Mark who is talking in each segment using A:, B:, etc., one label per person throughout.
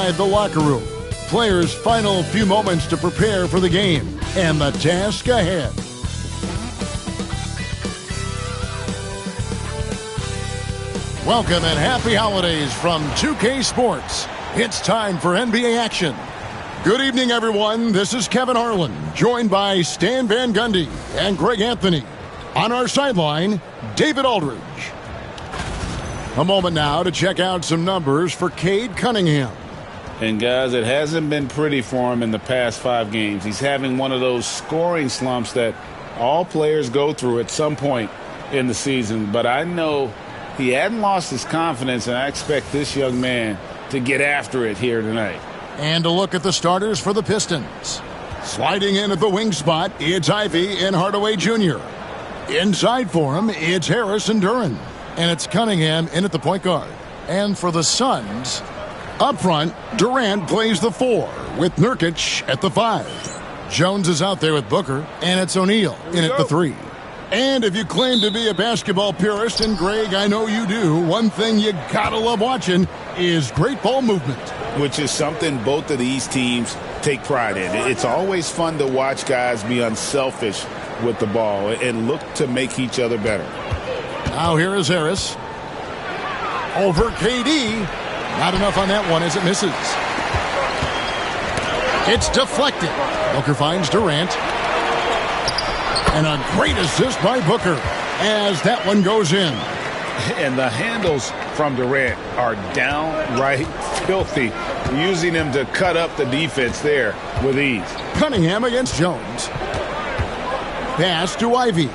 A: inside the locker room. Players' final few moments to prepare for the game and the task ahead. Welcome and happy holidays from 2K Sports. It's time for NBA action. Good evening, everyone. This is Kevin Harlan, joined by Stan Van Gundy and Greg Anthony. On our sideline, David Aldridge. A moment now to check out some numbers for Cade Cunningham.
B: And guys, it hasn't been pretty for him in the past 5 games. He's having one of those scoring slumps that all players go through at some point in the season. But I know he hadn't lost his confidence, and I expect this young man to get after it here tonight.
A: And a look at the starters for the Pistons. Sliding in at the wing spot, it's Ivy and Hardaway Jr. Inside for him, it's Harris and Duren. And it's Cunningham in at the point guard. And for the Suns, up front, Durant plays the 4 with Nurkic at the 5. Jones is out there with Booker, and it's O'Neal in at the 3. And if you claim to be a basketball purist, and Greg, I know you do, one thing you gotta love watching is great ball movement.
B: Which is something both of these teams take pride in. It's always fun to watch guys be unselfish with the ball and look to make each other better.
A: Now here is Harris. Over KD. Not enough on that one as it misses. It's deflected. Booker finds Durant. And a great assist by Booker as that one goes in.
B: And the handles from Durant are downright filthy, using him to cut up the defense there with ease.
A: Cunningham against Jones. Pass to Ivy.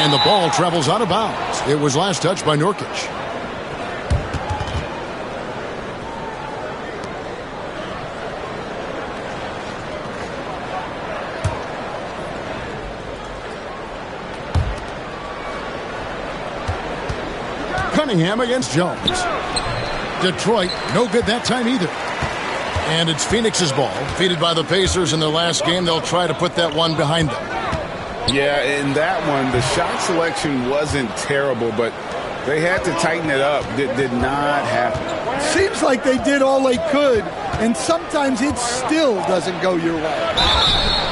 A: And the ball travels out of bounds. It was last touched by Nurkic. Cunningham against Jones. Detroit, no good that time either. And it's Phoenix's ball. Defeated by the Pacers in their last game. They'll try to put that one behind them.
B: Yeah, in that one, the shot selection wasn't terrible, but they had to tighten it up. It did not happen.
C: Seems like they did all they could, and sometimes it still doesn't go your way.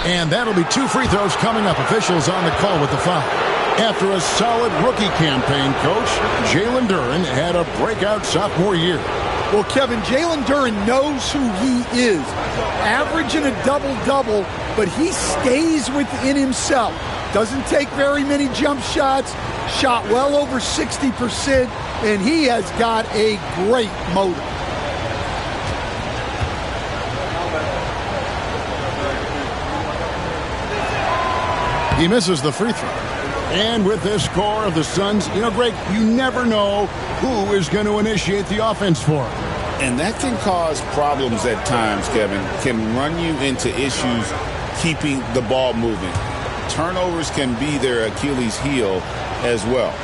A: And that'll be 2 free throws coming up. Officials on the call with the foul. After a solid rookie campaign, Coach, Jalen Duren had a breakout sophomore year.
C: Well, Kevin, Jalen Duren knows who he is. Averaging a double-double, but he stays within himself. Doesn't take very many jump shots, shot well over 60%, and he has got a great motor.
A: He misses the free throw. And with this score of the Suns, Greg, you never know who is going to initiate the offense for him.
B: And that can cause problems at times, Kevin. Can run you into issues keeping the ball moving. Turnovers can be their Achilles heel as well.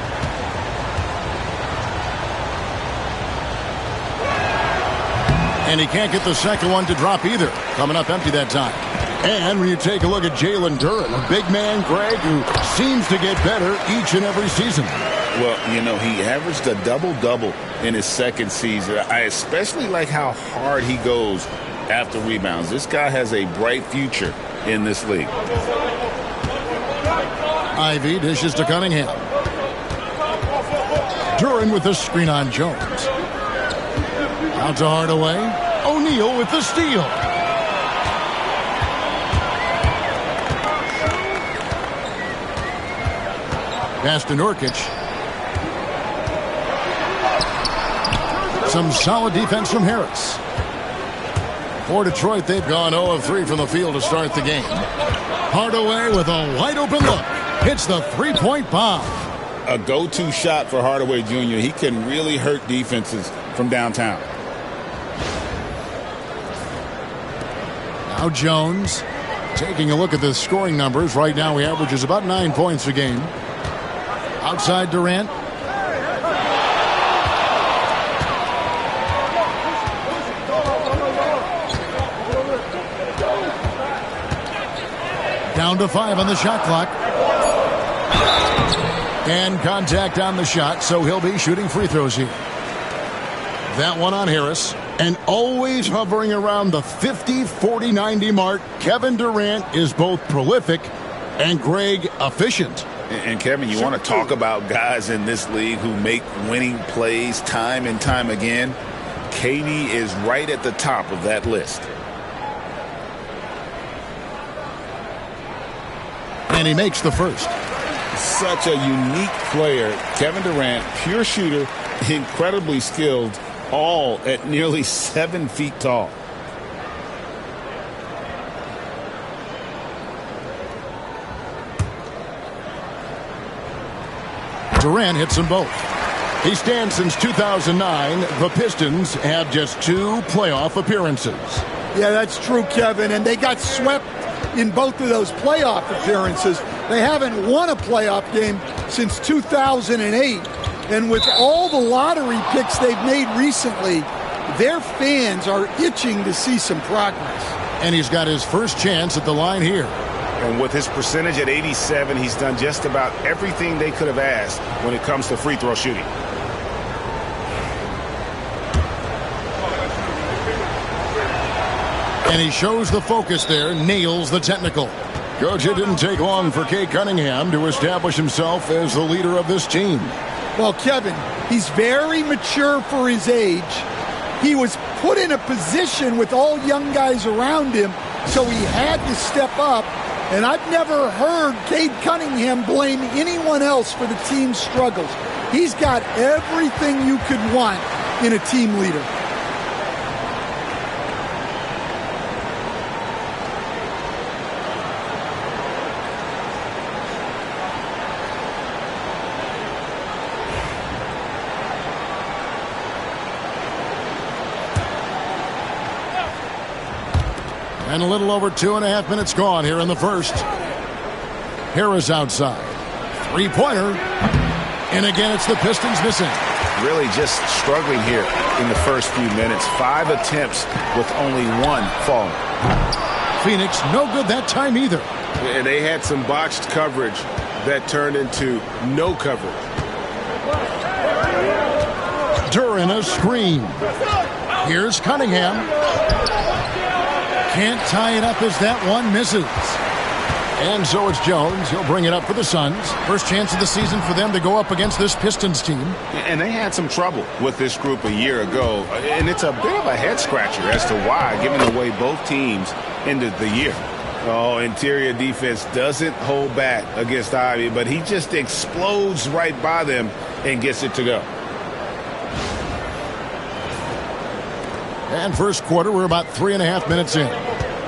A: And he can't get the second one to drop either. Coming up empty that time. And when you take a look at Jalen Duren, a big man, Greg, who seems to get better each and every season.
B: Well, he averaged a double-double in his second season. I especially like how hard he goes after rebounds. This guy has a bright future in this league.
A: Ivy dishes to Cunningham. Duren with the screen on Jones. Out to Hardaway. O'Neal with the steal. Pass to Nurkic. Some solid defense from Harris. For Detroit, they've gone 0 of 3 from the field to start the game. Hardaway with a wide-open look. Hits the three-point bomb.
B: A go-to shot for Hardaway Jr. He can really hurt defenses from downtown.
A: Now Jones taking a look at the scoring numbers. Right now he averages about 9 points a game. Outside Durant. Down to 5 on the shot clock. And contact on the shot, so he'll be shooting free throws here. That one on Harris. And always hovering around the 50, 40, 90 mark, Kevin Durant is both prolific and, Greg, efficient.
B: And Kevin, you want to talk about guys in this league who make winning plays time and time again? KD is right at the top of that list.
A: And he makes the first.
B: Such a unique player. Kevin Durant, pure shooter, incredibly skilled, all at nearly 7 feet tall.
A: Durant hits them both. He stands since 2009. The Pistons have just 2 playoff appearances.
C: Yeah, that's true, Kevin. And they got swept in both of those playoff appearances. They haven't won a playoff game since 2008. And with all the lottery picks they've made recently, their fans are itching to see some progress.
A: And he's got his first chance at the line here.
B: And with his percentage at 87, he's done just about everything they could have asked when it comes to free throw shooting.
A: And he shows the focus there, nails the technical. Coach, it didn't take long for Cade Cunningham to establish himself as the leader of this team.
C: Well, Kevin, he's very mature for his age. He was put in a position with all young guys around him, so he had to step up. And I've never heard Cade Cunningham blame anyone else for the team's struggles. He's got everything you could want in a team leader.
A: And a little over 2.5 minutes gone here in the first. Harris outside. Three-pointer. And again, it's the Pistons missing.
B: Really just struggling here in the first few minutes. 5 attempts with only 1 falling.
A: Phoenix, no good that time either.
B: And they had some botched coverage that turned into no coverage.
A: Duran a screen. Here's Cunningham. Can't tie it up as that one misses. And so it's Jones. He'll bring it up for the Suns. First chance of the season for them to go up against this Pistons team.
B: And they had some trouble with this group a year ago. And it's a bit of a head-scratcher as to why, given the way both teams ended the year. Oh, interior defense doesn't hold back against Ivy, but he just explodes right by them and gets it to go.
A: And first quarter, we're about 3.5 minutes in.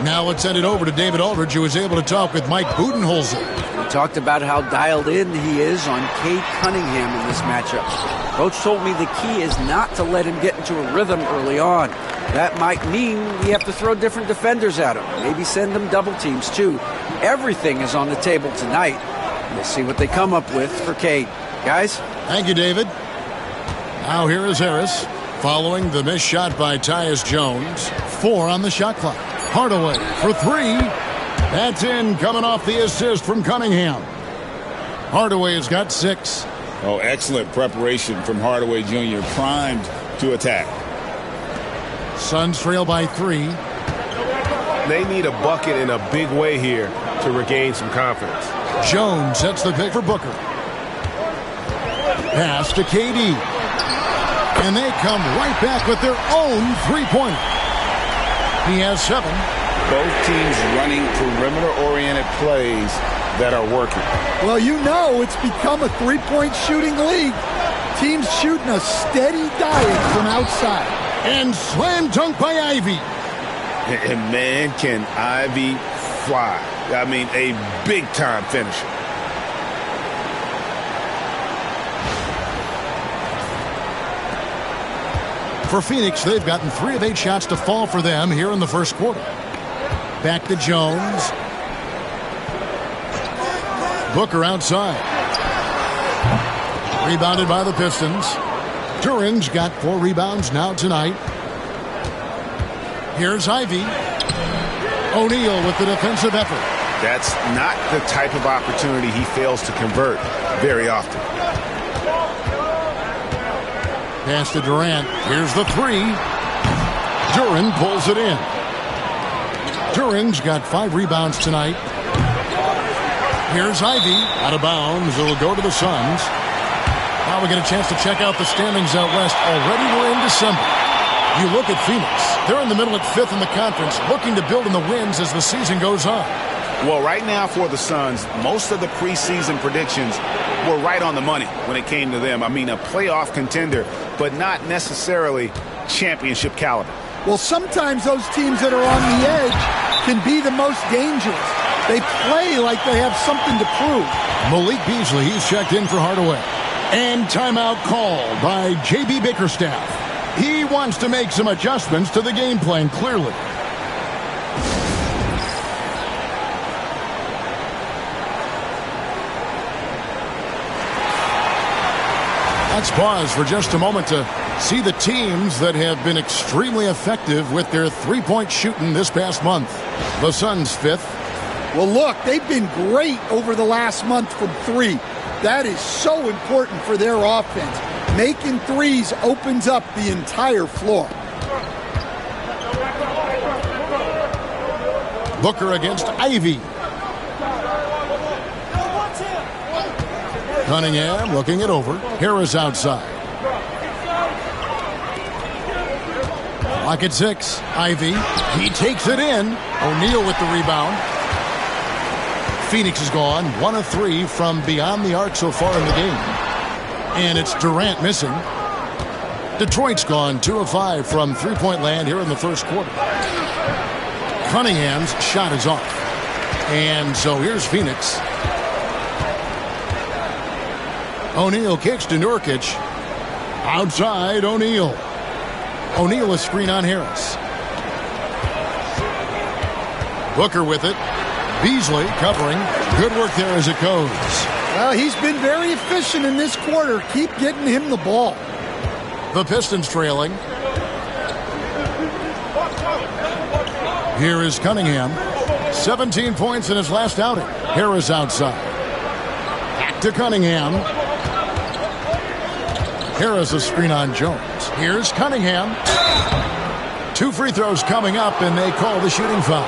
A: Now let's send it over to David Aldridge, who was able to talk with Mike Budenholzer.
D: We talked about how dialed in he is on Cade Cunningham in this matchup. Coach told me the key is not to let him get into a rhythm early on. That might mean we have to throw different defenders at him. Maybe send them double teams, too. Everything is on the table tonight. We'll see what they come up with for Cade. Guys?
A: Thank you, David. Now here is Harris, following the missed shot by Tyus Jones. 4 on the shot clock. Hardaway for 3. That's in, coming off the assist from Cunningham. Hardaway has got 6.
B: Oh, excellent preparation from Hardaway Jr., primed to attack.
A: Suns trail by 3.
E: They need a bucket in a big way here to regain some confidence.
A: Jones sets the pick for Booker. Pass to KD. And they come right back with their own three-pointer. He has 7.
B: Both teams running perimeter-oriented plays that are working.
C: Well, you know it's become a three-point shooting league. Teams shooting a steady diet from outside.
A: And slam dunk by Ivy.
B: And man, can Ivy fly. I mean, a big-time finisher.
A: For Phoenix, they've gotten 3 of 8 shots to fall for them here in the first quarter. Back to Jones. Booker outside. Rebounded by the Pistons. Duran's got 4 rebounds now tonight. Here's Ivy. O'Neal with the defensive effort.
B: That's not the type of opportunity he fails to convert very often.
A: Pass to Durant. Here's the three. Duran pulls it in. Duran's got 5 rebounds tonight. Here's Ivy. Out of bounds. It'll go to the Suns. Now we get a chance to check out the standings out west. Already we're in December. You look at Phoenix. They're in the middle at 5th in the conference, looking to build in the wins as the season goes on.
B: Well, right now for the Suns, most of the preseason predictions were right on the money when it came to them. I mean, a playoff contender, but not necessarily championship caliber.
C: Well, sometimes those teams that are on the edge can be the most dangerous. They play like they have something to prove.
A: Malik Beasley, he's checked in for Hardaway. And timeout called by J.B. Bickerstaff. He wants to make some adjustments to the game plan, clearly. Let's pause for just a moment to see the teams that have been extremely effective with their three-point shooting this past month. The Suns 5th.
C: Well, look, they've been great over the last month from 3. That is so important for their offense. Making threes opens up the entire floor.
A: Booker against Ivy. Cunningham looking it over. Harris outside. Lock at 6. Ivy. He takes it in. O'Neal with the rebound. Phoenix is gone 1 of 3 from beyond the arc so far in the game. And it's Durant missing. Detroit's gone 2 of 5 from three-point land here in the first quarter. Cunningham's shot is off. And so here's Phoenix. O'Neal kicks to Nurkic. Outside, O'Neal. O'Neal a screen on Harris. Booker with it. Beasley covering. Good work there as it goes.
C: Well, he's been very efficient in this quarter. Keep getting him the ball.
A: The Pistons trailing. Here is Cunningham. 17 points in his last outing. Harris outside. Back to Cunningham. Harris a screen on Jones. Here's Cunningham. 2 free throws coming up, and they call the shooting foul.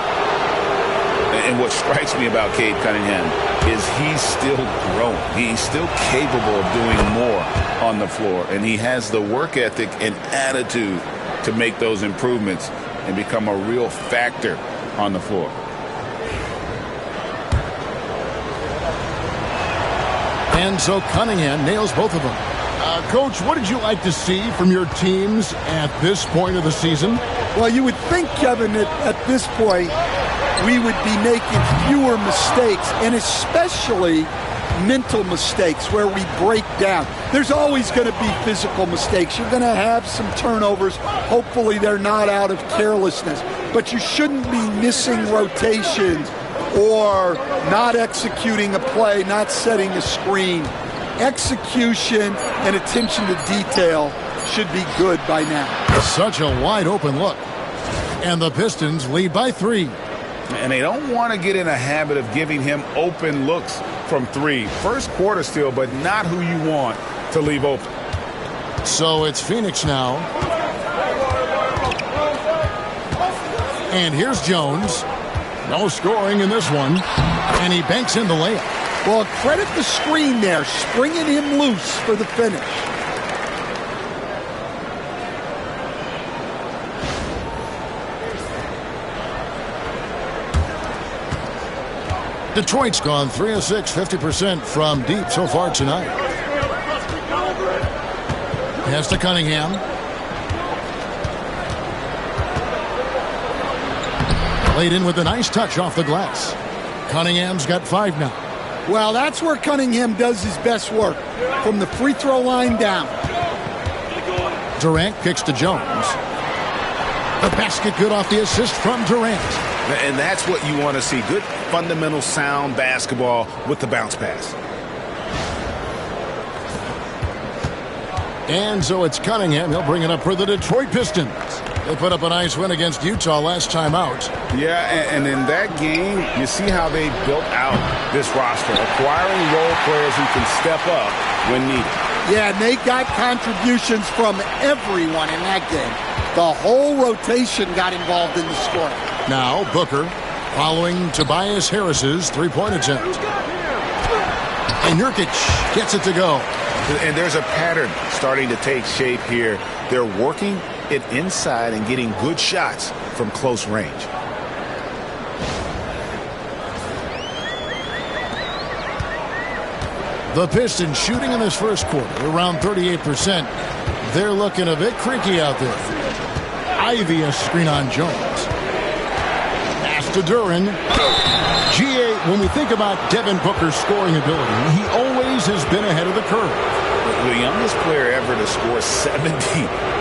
B: And what strikes me about Cade Cunningham is he's still growing. He's still capable of doing more on the floor. And he has the work ethic and attitude to make those improvements and become a real factor on the floor.
A: And so Cunningham nails both of them. Coach, what did you like to see from your teams at this point of the season?
C: Well, you would think, Kevin, that at this point we would be making fewer mistakes, and especially mental mistakes where we break down. There's always going to be physical mistakes. You're going to have some turnovers. Hopefully they're not out of carelessness. But you shouldn't be missing rotations or not executing a play, not setting a screen. Execution and attention to detail should be good by now.
A: Such a wide open look. And the Pistons lead by 3.
B: And they don't want to get in a habit of giving him open looks from 3. First quarter still, but not who you want to leave open.
A: So it's Phoenix now. And here's Jones. No scoring in this one. And he banks in the layup.
C: Well, credit the screen there, springing him loose for the finish.
A: Detroit's gone 3 of 6, 50% from deep so far tonight. Pass to Cunningham. Laid in with a nice touch off the glass. Cunningham's got 5 now.
C: Well, that's where Cunningham does his best work, from the free throw line down.
A: Durant kicks to Jones. The basket good off the assist from Durant.
E: And that's what you want to see. Good, fundamental, sound basketball with the bounce pass.
A: And so it's Cunningham. He'll bring it up for the Detroit Pistons. They put up a nice win against Utah last time out.
B: Yeah, and in that game, you see how they built out this roster, acquiring role players who can step up when needed.
C: Yeah, and they got contributions from everyone in that game. The whole rotation got involved in the score.
A: Now Booker following Tobias Harris's three-point attempt. And Nurkic gets it to go.
B: And there's a pattern starting to take shape here. They're working it inside and getting good shots from close range.
A: The Pistons shooting in this first quarter around 38%. They're looking a bit creaky out there. Ivy a screen on Jones. Pass to Duren. GA, when we think about Devin Booker's scoring ability, he always has been ahead of the curve.
B: The youngest player ever to score 70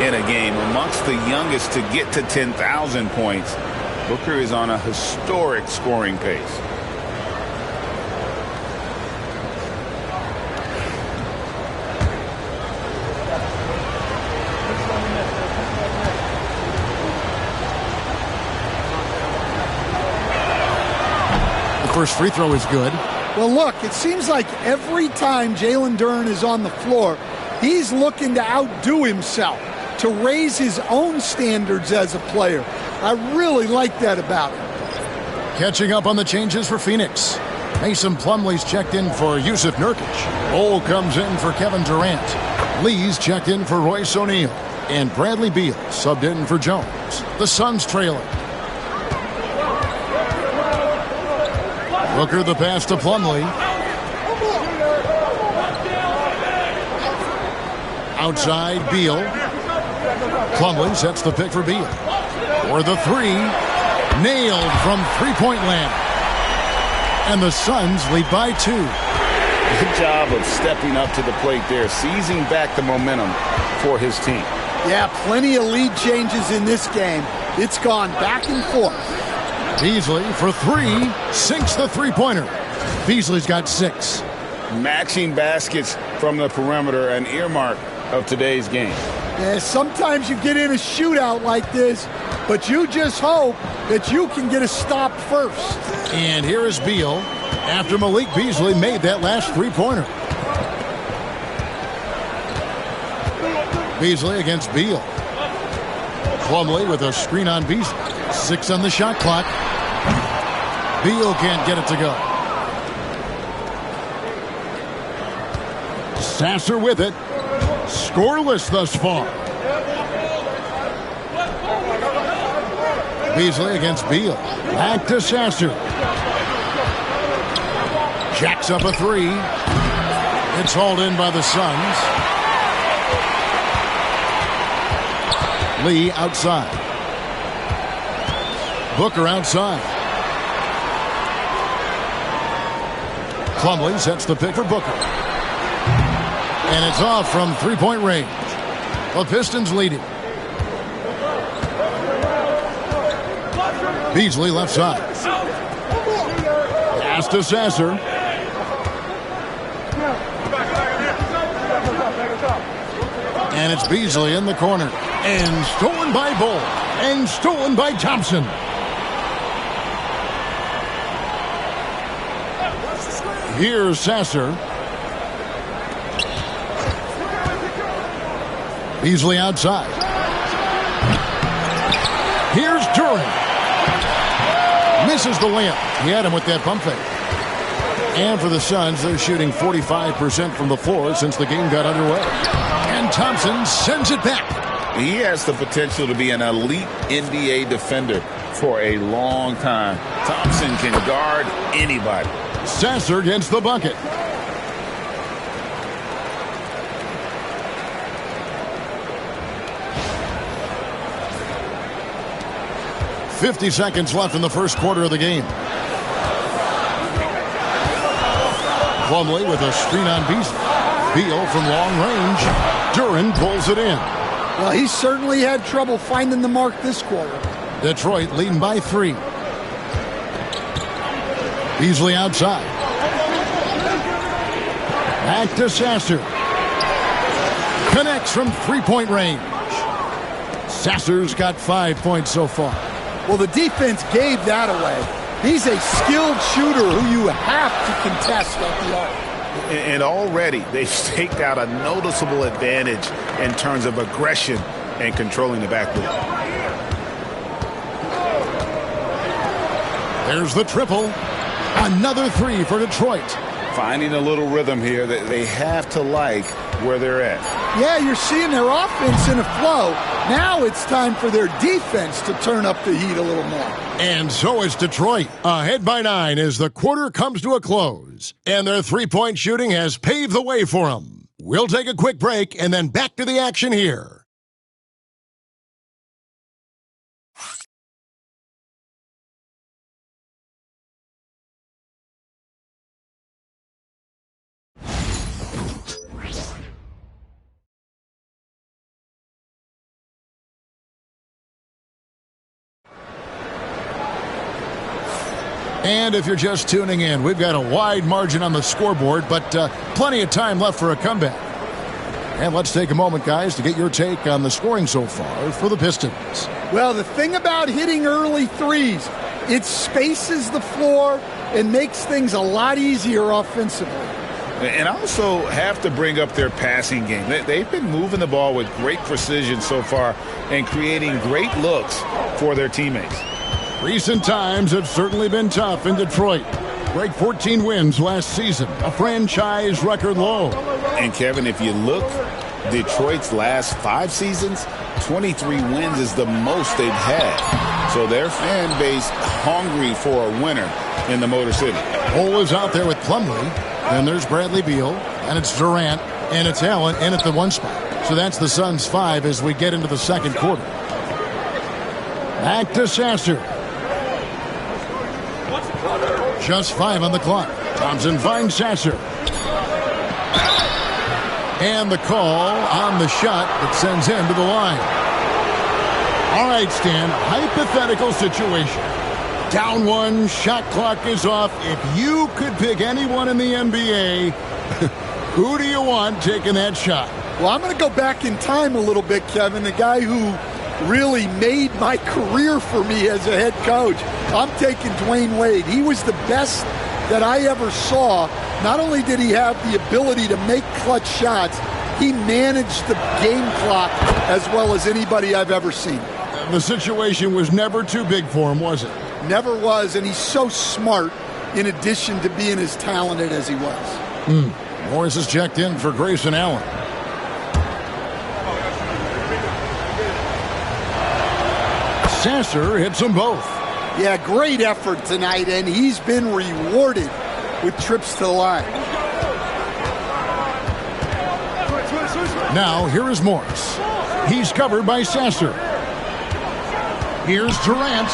B: in a game, amongst the youngest to get to 10,000 points. Booker is on a historic scoring pace.
A: First free throw is good.
C: Well, look, it seems like every time Jalen Duren is on the floor, he's looking to outdo himself, to raise his own standards as a player. I really like that about him.
A: Catching up on the changes for Phoenix. Mason Plumlee's checked in for Yusuf Nurkic. Ole comes in for Kevin Durant. Lee's checked in for Royce O'Neal. And Bradley Beal subbed in for Jones. The Suns trailing. Booker the pass to Plumlee. Outside Beal. Plumlee sets the pick for Beal. For the three. Nailed from three-point land. And the Suns lead by 2.
B: Good job of stepping up to the plate there, seizing back the momentum for his team.
C: Yeah, plenty of lead changes in this game. It's gone back and forth.
A: Beasley for 3, sinks the three-pointer. Beasley's got 6.
B: Matching baskets from the perimeter, an earmark of today's game.
C: Yeah, sometimes you get in a shootout like this, but you just hope that you can get a stop first.
A: And here is Beal after Malik Beasley made that last three-pointer. Beasley against Beal. Plumlee with a screen on Beasley. 6 on the shot clock. Beal can't get it to go. Sasser with it. Scoreless thus far. Beasley against Beal. Back to Sasser. Jacks up a 3. It's hauled in by the Suns. Lee outside. Booker outside. Plumlee sets the pick for Booker. And it's off from three-point range. The Pistons leading. Beasley left side. Pass to Sasser. And it's Beasley in the corner. And stolen by Bull. And stolen by Thompson. Here's Sasser. Beasley outside. Here's Duren. Misses the layup. He had him with that pump fake. And for the Suns, they're shooting 45% from the floor since the game got underway. And Thompson sends it back.
B: He has the potential to be an elite NBA defender for a long time. Thompson can guard anybody.
A: Sasser gets the bucket. .50 seconds left in the first quarter of the game. Plumlee with a screen on Beasley. Beal from long range. Duren pulls it in.
C: Well, he certainly had trouble finding the mark this quarter.
A: Detroit leading by 3. Beasley outside. Back to Sasser. Connects from three-point range. Sasser's got 5 points so far.
C: Well, the defense gave that away. He's a skilled shooter who you have to contest at the arc.
B: And already they've staked out a noticeable advantage in terms of aggression and controlling the backboard.
A: There's the triple. Another three for Detroit.
B: Finding a little rhythm here that they have to like where they're at.
C: Yeah, you're seeing their offense in a flow. Now it's time for their defense to turn up the heat a little more.
A: And so it's Detroit, ahead by 9 as the quarter comes to a close. And their three-point shooting has paved the way for them. We'll take a quick break and then back to the action here. And if you're just tuning in, we've got a wide margin on the scoreboard, but plenty of time left for a comeback. And let's take a moment, guys, to get your take on the scoring so far for the Pistons.
C: Well, the thing about hitting early threes, it spaces the floor and makes things a lot easier offensively.
B: And also have to bring up their passing game. They've been moving the ball with great precision so far and creating great looks for their teammates.
A: Recent times have certainly been tough in Detroit. Break 14 wins last season, a franchise record low.
B: And Kevin, if you look, Detroit's last 5 seasons, 23 wins is the most they've had. So their fan base hungry for a winner in the Motor City.
A: Cole is out there with Plumlee. Then there's Bradley Beal, and it's Durant, and it's Allen in at the 1 spot. So that's the Suns' 5 as we get into the second quarter. Back to Sasser. Just 5 on the clock. Thompson finds Sasser. And the call on the shot that sends him to the line. All right, Stan, hypothetical situation. Down 1, shot clock is off. If you could pick anyone in the NBA, who do you want taking that shot?
C: Well, I'm going to go back in time a little bit, Kevin. The guy who really made my career for me as a head coach. I'm taking Dwayne Wade. He was the best that I ever saw. Not only did he have the ability to make clutch shots, he managed the game clock as well as anybody I've ever seen.
A: The situation was never too big for him, was it?
C: Never was, and he's so smart in addition to being as talented as he was.
A: Morris is checked in for Grayson Allen. Sasser hits them both.
C: Yeah, great effort tonight, and he's been rewarded with trips to the line.
A: Now, here is Morris. He's covered by Sasser. Here's Durant.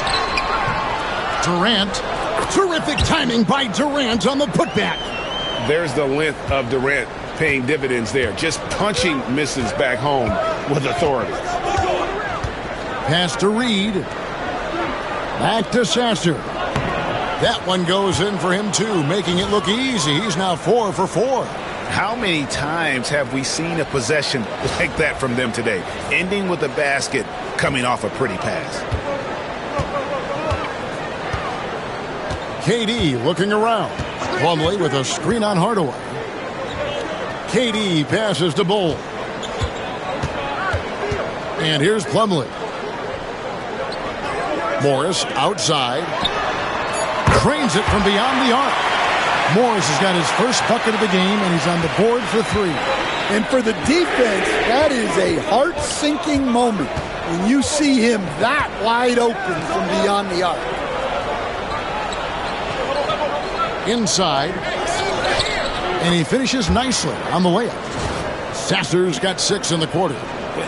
A: Durant. Terrific timing by Durant on the putback.
B: There's the length of Durant paying dividends there. Just punching misses back home with authority.
A: Pass to Reed. Back to Sasser. That one goes in for him, too, making it look easy. He's now 4 for 4.
B: How many times have we seen a possession like that from them today? Ending with a basket, coming off a pretty pass.
A: KD looking around. Plumlee with a screen on Hardaway. KD passes to Bull. And here's Plumlee. Morris outside. Trains it from beyond the arc. Morris has got his first bucket of the game, and he's on the board for 3.
C: And for the defense, that is a heart-sinking moment when you see him that wide open from beyond the arc.
A: Inside. And he finishes nicely on the layup. Sasser's got 6 in the quarter.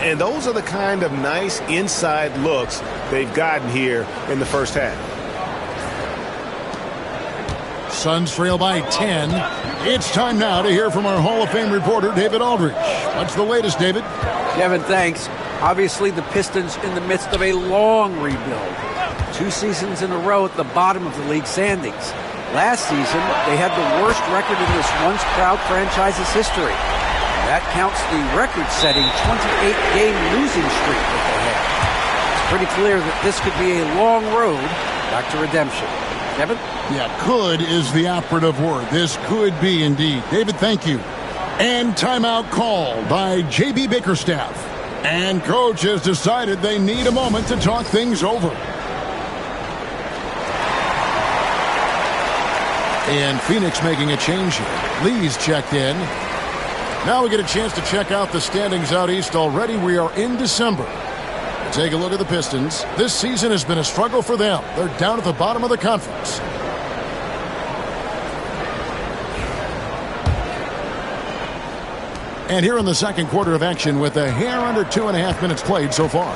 E: And those are the kind of nice inside looks they've gotten here in the first half.
A: Suns trail by 10. It's time now to hear from our Hall of Fame reporter, David Aldridge. What's the latest, David?
D: Kevin, thanks. Obviously, the Pistons in the midst of a long rebuild. 2 seasons in a row at the bottom of the league standings. Last season, they had the worst record in this once-proud franchise's history. That counts the record-setting 28-game losing streak that they had. It's pretty clear that this could be a long road back to redemption. Kevin?
A: Yeah, could is the operative word. This could be indeed. David, thank you. And timeout called by J.B. Bickerstaff. And coach has decided they need a moment to talk things over. And Phoenix making a change here. Lee's checked in. Now we get a chance to check out the standings out east already. We are in December. Take a look at the Pistons. This season has been a struggle for them. They're down at the bottom of the conference. And here in the second quarter of action with a hair under 2.5 minutes played so far.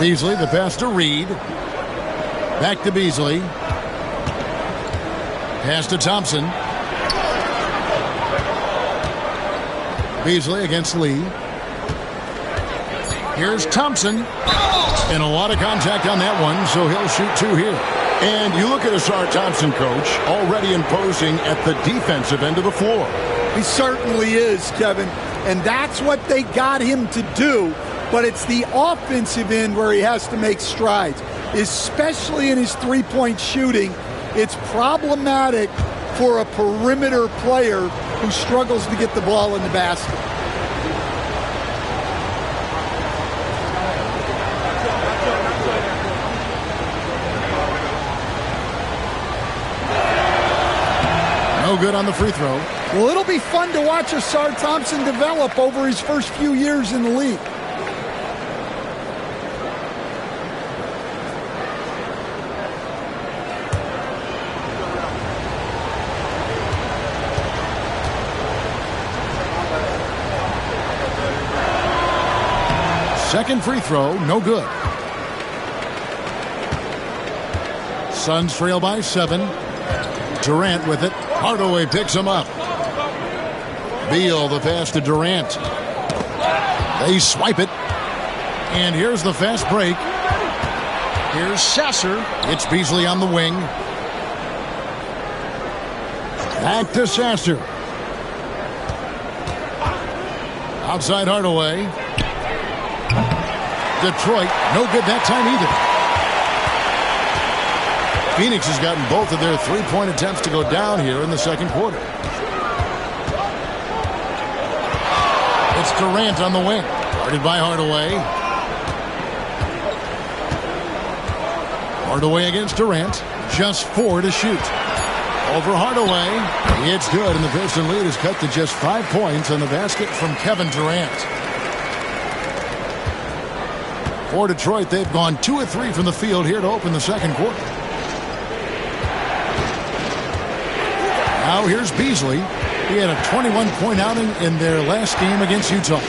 A: Beasley, the pass to Reed. Back to Beasley. Pass to Thompson. Beasley against Lee. Here's Thompson. And a lot of contact on that one, so he'll shoot two here. And you look at Asar Thompson, coach, already imposing at the defensive end of the floor.
C: He certainly is, Kevin. And that's what they got him to do. But it's the offensive end where he has to make strides, especially in his three-point shooting. It's problematic for a perimeter player who struggles to get the ball in the basket.
A: No good on the free throw.
C: Well, it'll be fun to watch Asar Thompson develop over his first few years in the league.
A: Second free throw, no good. Suns trail by 7. Durant with it. Hardaway picks him up. Beal, the pass to Durant. They swipe it. And here's the fast break. Here's Sasser. It's Beasley on the wing. Back to Sasser. Outside Hardaway. Detroit, no good that time either. Phoenix has gotten both of their three-point attempts to go down here in the second quarter. It's Durant on the wing. Guarded by Hardaway. Hardaway against Durant. Just 4 to shoot. Over Hardaway. It's good, and the Piston lead is cut to just 5 points on the basket from Kevin Durant. For Detroit, they've gone 2 of 3 from the field here to open the second quarter. Now here's Beasley. He had a 21-point outing in their last game against Utah.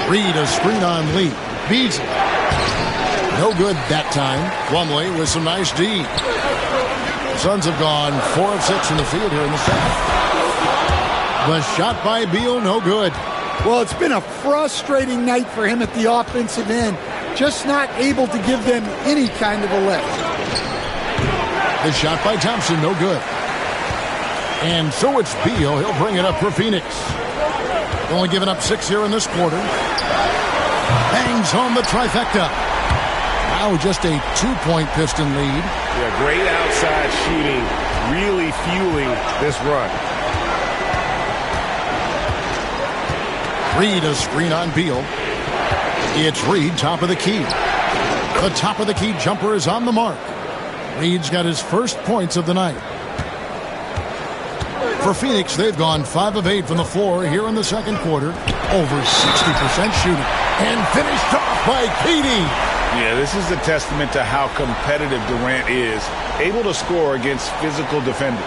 A: Reed, a screen on Lee. Beasley. No good that time. Plumlee with some nice D. The Suns have gone 4 of 6 from the field here in the second. The shot by Beal, no good.
C: Well, it's been a frustrating night for him at the offensive end. Just not able to give them any kind of a lift.
A: The shot by Thompson, no good. And so it's Beal. He'll bring it up for Phoenix. Only giving up 6 here in this quarter. Bangs home the trifecta. Now just a 2-point Piston lead.
E: Yeah, great outside shooting, really fueling this run.
A: Reed, a screen on Beal. It's Reed, top of the key. The top of the key jumper is on the mark. Reed's got his first points of the night. For Phoenix, they've gone 5 of 8 from the floor here in the second quarter. Over 60% shooting. And finished off by Katie.
B: Yeah, this is a testament to how competitive Durant is. Able to score against physical defenders.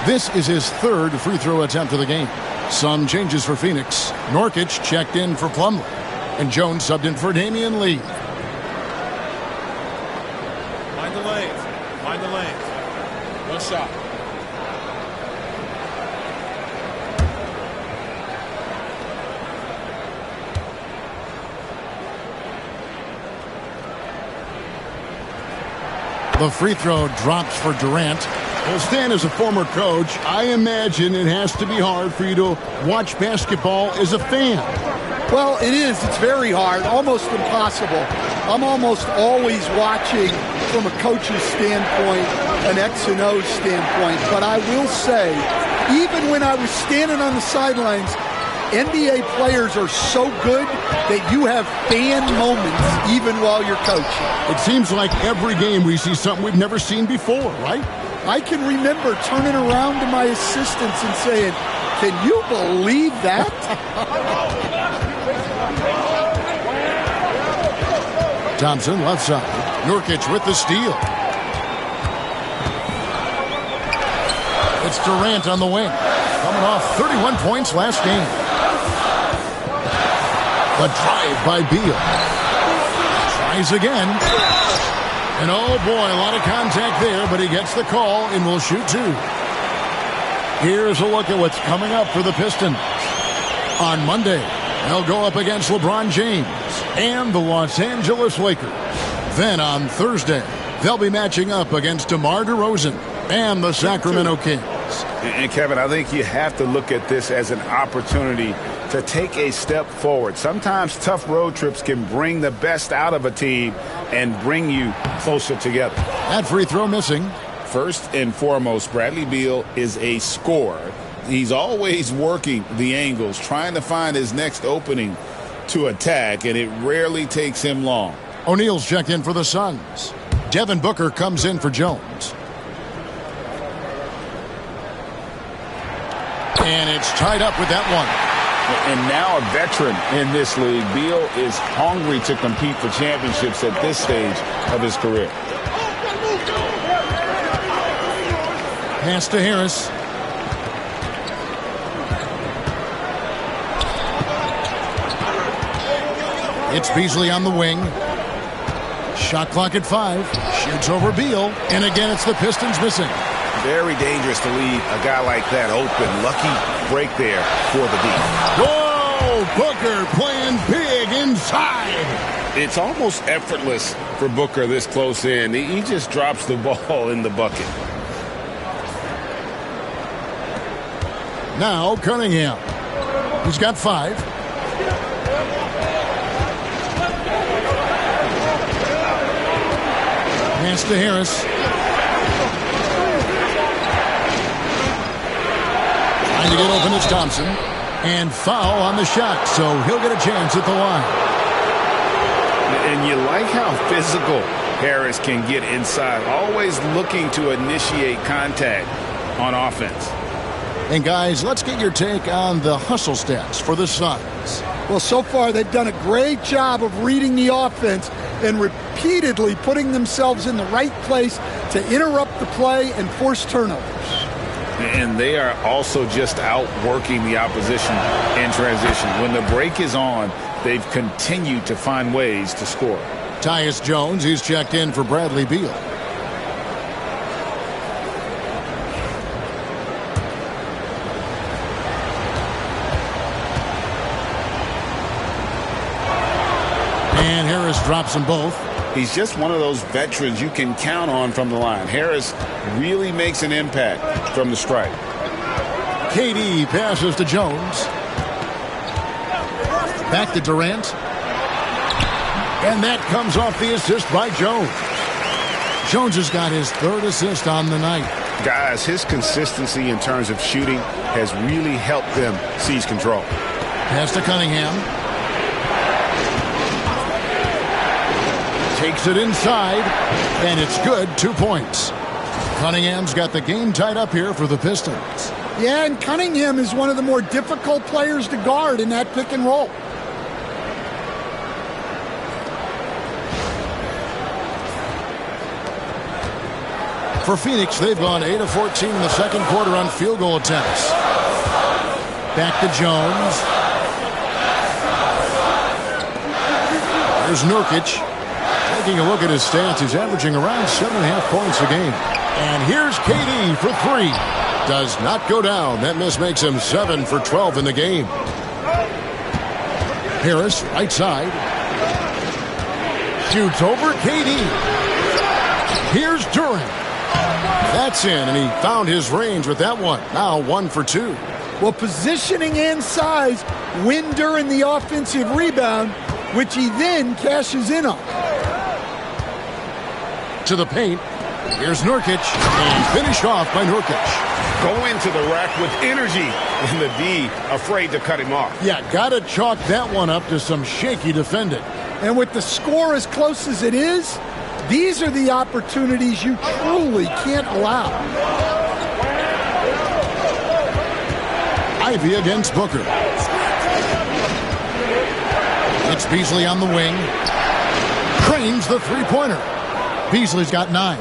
A: This is his 3rd free throw attempt of the game. Some changes for Phoenix. Nurkic checked in for Plumlee. And Jones subbed in for Damian Lee.
F: Find the lanes. Find the lanes. One shot.
A: The free throw drops for Durant. Well, Stan, as a former coach, I imagine it has to be hard for you to watch basketball as a fan.
C: Well, it is. It's very hard, almost impossible. I'm almost always watching from a coach's standpoint, an X and O standpoint. But I will say, even when I was standing on the sidelines, NBA players are so good that you have fan moments even while you're coaching.
A: It seems like every game we see something we've never seen before, right?
C: I can remember turning around to my assistants and saying, "Can you believe that?"
A: Thompson, left side. Nurkic with the steal. It's Durant on the wing. Coming off 31 points last game. The drive by Beal. Tries again. And oh boy, a lot of contact there, but he gets the call and will shoot two. Here's a look at what's coming up for the Pistons. On Monday, they'll go up against LeBron James and the Los Angeles Lakers. Then on Thursday, they'll be matching up against DeMar DeRozan and the Sacramento Kings.
B: And Kevin, I think you have to look at this as an opportunity to take a step forward. Sometimes tough road trips can bring the best out of a team and bring you closer together.
A: That free throw missing.
B: First and foremost, Bradley Beal is a scorer. He's always working the angles, trying to find his next opening to attack, and it rarely takes him long.
A: O'Neal's checked in for the Suns. Devin Booker comes in for Jones. And it's tied up with that one.
B: And now a veteran in this league, Beal is hungry to compete for championships at this stage of his career.
A: Pass to Harris. It's Beasley on the wing. Shot clock at 5. Shoots over Beal. And again, it's the Pistons missing.
E: Very dangerous to leave a guy like that open. Lucky break there for the D.
A: Whoa! Booker playing big inside.
B: It's almost effortless for Booker this close in. He just drops the ball in the bucket.
A: Now Cunningham. He's got 5. Pass to Harris. Trying to get open is Thompson. And foul on the shot, so he'll get a chance at the line.
B: And you like how physical Harris can get inside, always looking to initiate contact on offense.
A: And guys, let's get your take on the hustle stats for the Suns.
C: Well, so far they've done a great job of reading the offense and repeatedly putting themselves in the right place to interrupt the play and force turnovers.
B: And they are also just outworking the opposition in transition. When the break is on, they've continued to find ways to score.
A: Tyus Jones, he's checked in for Bradley Beal. And Harris drops them both.
B: He's just one of those veterans you can count on from the line. Harris really makes an impact from the stripe.
A: KD passes to Jones. Back to Durant. And that comes off the assist by Jones. Jones has got his 3rd assist on the night.
E: Guys, his consistency in terms of shooting has really helped them seize control.
A: Pass to Cunningham. Takes it inside, and it's good. 2 points. Cunningham's got the game tied up here for the Pistons.
C: Yeah, and Cunningham is one of the more difficult players to guard in that pick and roll.
A: For Phoenix, they've gone 8 of 14 in the second quarter on field goal attempts. Back to Jones. There's Nurkic. Taking a look at his stats, he's averaging around 7.5 points a game. And here's KD for 3. Does not go down. That miss makes him 7 for 12 in the game. Harris, right side. Shoots over KD. Here's Durant. That's in, and he found his range with that one. Now 1 for 2.
C: Well, positioning and size win during the offensive rebound, which he then cashes in on.
A: To the paint. Here's Nurkic. And finished off by Nurkic.
E: Go into the rack with energy. And the D afraid to cut him off.
A: Yeah, got to chalk that one up to some shaky defending.
C: And with the score as close as it is, these are the opportunities you truly can't allow.
A: Ivy against Booker. It's Beasley on the wing. Cranes the three-pointer. Beasley's got 9.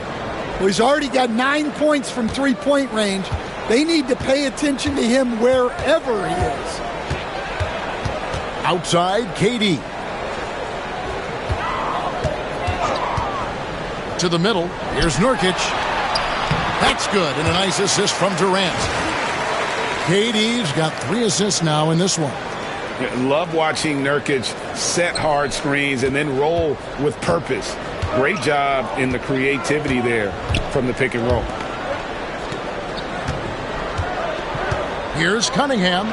C: Well, he's already got 9 points from three-point range. They need to pay attention to him wherever he is.
A: Outside, KD. To the middle. Here's Nurkic. That's good. And a nice assist from Durant. KD's got 3 assists now in this one.
B: Love watching Nurkic set hard screens and then roll with purpose. Great job in the creativity there from the pick and roll.
A: Here's Cunningham.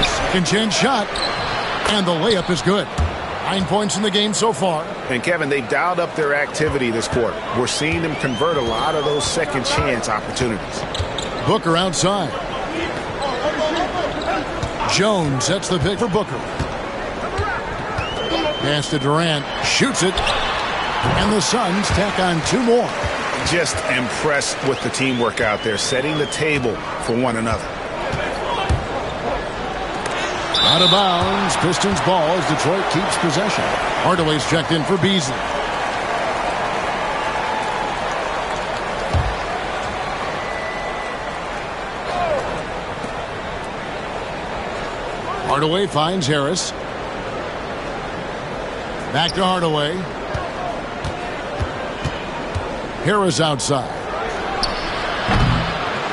A: Second chance shot. And the layup is good. 9 points in the game so far.
E: And Kevin, they've dialed up their activity this quarter. We're seeing them convert a lot of those second chance opportunities.
A: Booker outside. Jones sets the pick for Booker. Pass to Durant. Shoots it. And the Suns tack on 2 more.
E: Just impressed with the teamwork out there, setting the table for one another.
A: Out of bounds. Pistons ball as Detroit keeps possession. Hardaway's checked in for Beasley. Hardaway finds Harris. Back to Hardaway. Harris outside.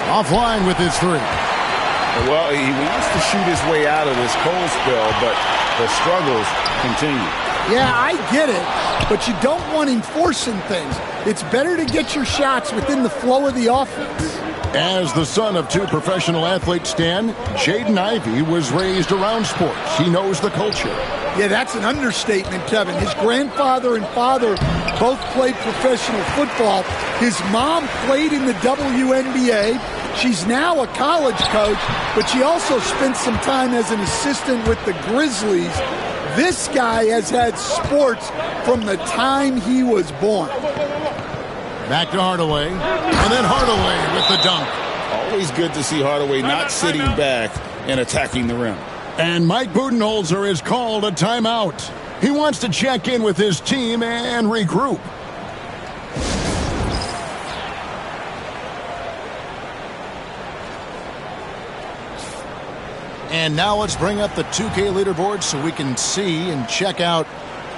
A: Offline with his 3.
B: Well, he wants to shoot his way out of this cold spell, but the struggles continue.
C: Yeah, I get it, but you don't want him forcing things. It's better to get your shots within the flow of the offense.
A: As the son of 2 professional athletes, Stan, Jaden Ivey was raised around sports. He knows the culture.
C: Yeah, that's an understatement, Kevin. His grandfather and father both played professional football. His mom played in the WNBA. She's now a college coach, but she also spent some time as an assistant with the Grizzlies. This guy has had sports from the time he was born.
A: Back to Hardaway. And then Hardaway with the dunk.
B: Always good to see Hardaway not sitting back and attacking the rim.
A: And Mike Budenholzer has called a timeout. He wants to check in with his team and regroup. And now let's bring up the 2K leaderboard so we can see and check out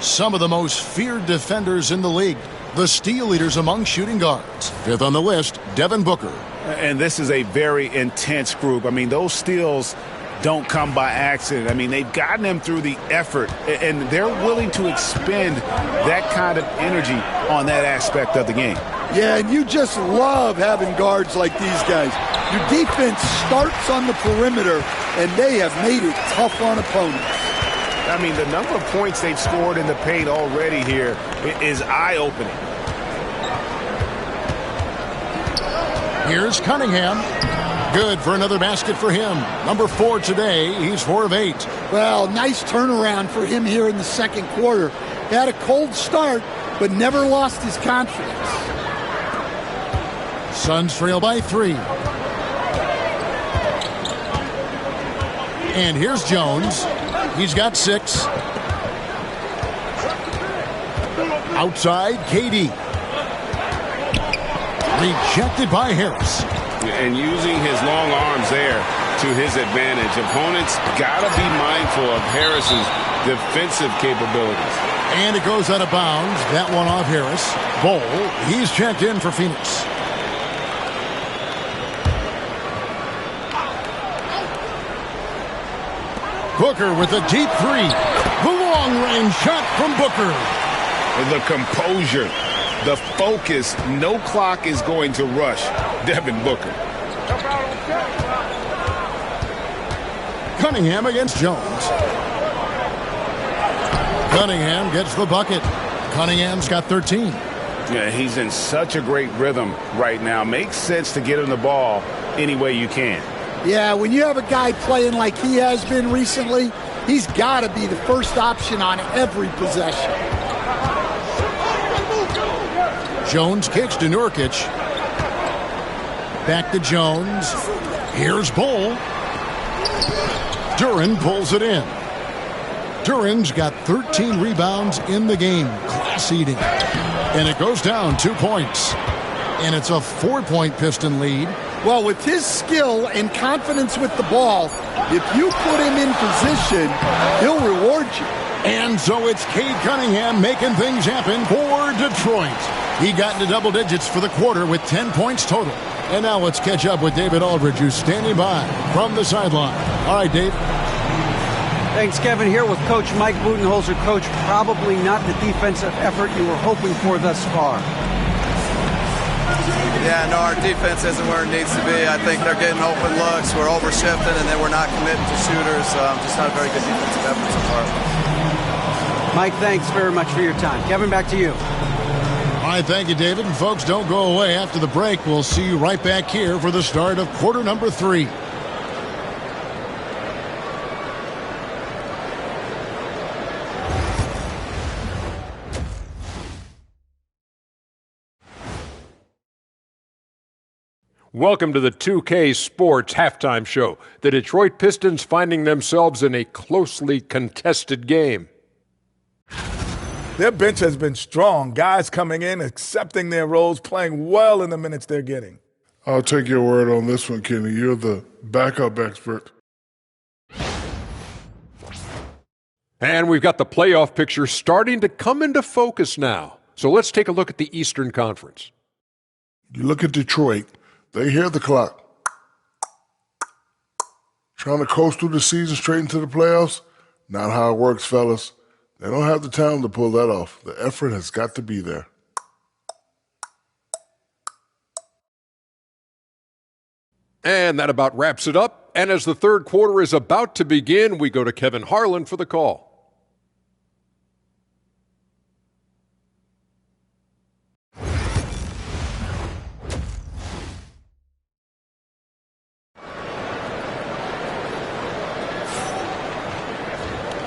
A: some of the most feared defenders in the league. The steal leaders among shooting guards. 5th on the list, Devin Booker.
B: And this is a very intense group. I mean, those steals don't come by accident. I mean, they've gotten them through the effort, and they're willing to expend that kind of energy on that aspect of the game.
C: Yeah, and you just love having guards like these guys. Your defense starts on the perimeter, and they have made it tough on opponents.
E: I mean, the number of points they've scored in the paint already here is eye-opening.
A: Here's Cunningham. Good for another basket for him. Number 4 today. He's 4 of 8.
C: Well, nice turnaround for him here in the second quarter. He had a cold start, but never lost his confidence.
A: Suns trail by 3. And here's Jones. He's got 6. Outside, KD. Rejected by Harris.
B: And using his long arms there to his advantage. Opponents got to be mindful of Harris's defensive capabilities.
A: And it goes out of bounds. That one off Harris. Bol, he's checked in for Phoenix. Booker with a deep 3. The long-range shot from Booker.
B: The composure, the focus, no clock is going to rush Devin Booker.
A: Cunningham against Jones. Cunningham gets the bucket. Cunningham's got 13.
B: Yeah, he's in such a great rhythm right now. Makes sense to get him the ball any way you can.
C: Yeah, when you have a guy playing like he has been recently, he's got to be the first option on every possession.
A: Jones kicks to Nurkic. Back to Jones. Here's Bull. Duren pulls it in. Duren's got 13 rebounds in the game. Class eating. And it goes down 2 points. And it's a 4-point Piston lead.
C: Well, with his skill and confidence with the ball, if you put him in position, he'll reward you.
A: And so it's Cade Cunningham making things happen for Detroit. He got into double digits for the quarter with 10 points total. And now let's catch up with David Aldridge, who's standing by from the sideline. All right, Dave.
D: Thanks, Kevin. Here with Coach Mike Budenholzer. Coach, probably not the defensive effort you were hoping for thus far.
G: Yeah, no, our defense isn't where it needs to be. I think they're getting open looks. We're overshifting, and then we're not committing to shooters. Just not a very good defensive effort so far.
D: Mike, thanks very much for your time. Kevin, back to you.
A: All right, thank you, David. And folks, don't go away. After the break, we'll see you right back here for the start of quarter number 3.
H: Welcome to the 2K Sports Halftime Show. The Detroit Pistons finding themselves in a closely contested game.
I: Their bench has been strong. Guys coming in, accepting their roles, playing well in the minutes they're getting.
J: I'll take your word on this one, Kenny. You're the backup expert.
H: And we've got the playoff picture starting to come into focus now. So let's take a look at the Eastern Conference.
J: You look at Detroit. They hear the clock. Trying to coast through the season straight into the playoffs? Not how it works, fellas. They don't have the talent to pull that off. The effort has got to be there.
H: And that about wraps it up. And as the third quarter is about to begin, we go to Kevin Harlan for the call.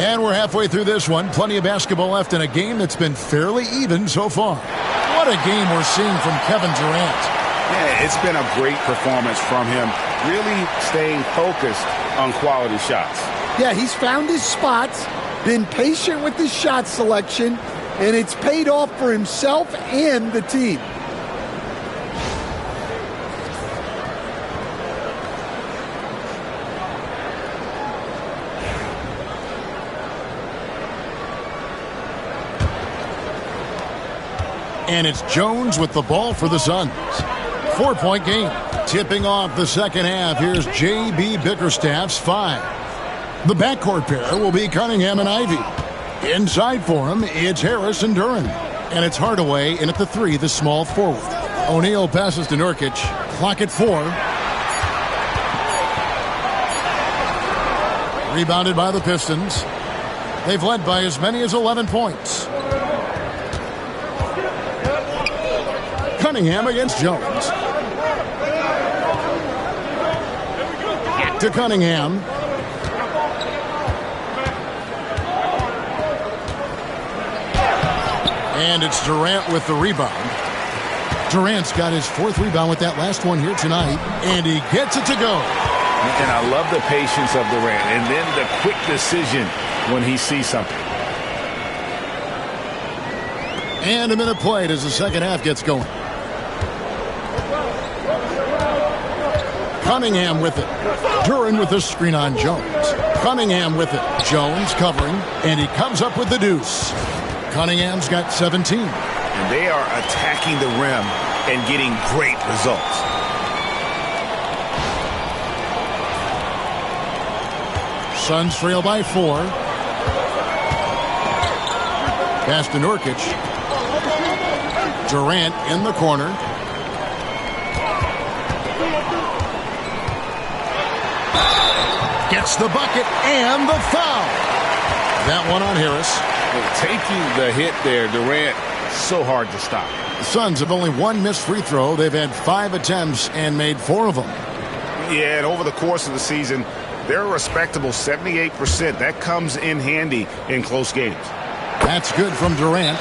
A: And we're halfway through this one. Plenty of basketball left in a game that's been fairly even so far. What a game we're seeing from Kevin Durant.
B: Yeah, it's been a great performance from him, really staying focused on quality shots.
C: Yeah, he's found his spots, been patient with his shot selection, and it's paid off for himself and the team.
A: And it's Jones with the ball for the Suns. 4-point game. Tipping off the second half. Here's J.B. Bickerstaff's 5. The backcourt pair will be Cunningham and Ivy. Inside for him, it's Harris and Duren. And it's Hardaway in at the 3, the small forward. O'Neal passes to Nurkic. Clock at 4. Rebounded by the Pistons. They've led by as many as 11 points. Cunningham against Jones. Back to Cunningham. And it's Durant with the rebound. Durant's got his 4th rebound with that last one here tonight. And he gets it to go.
B: And I love the patience of Durant. And then the quick decision when he sees something.
A: And a minute played as the second half gets going. Cunningham with it. Duren with the screen on Jones. Cunningham with it. Jones covering, and he comes up with the deuce. Cunningham's got 17.
E: And they are attacking the rim and getting great results.
A: Suns trail by 4. Pass to Nurkic. Durant in the corner. Gets the bucket and the foul. That one on Harris.
B: Taking the hit there, Durant
E: so hard to stop.
A: The Suns have only one missed free throw. They've had 5 attempts and made 4 of them.
E: Yeah, and over the course of the season, they're a respectable 78%. That comes in handy in close games.
A: That's good from Durant.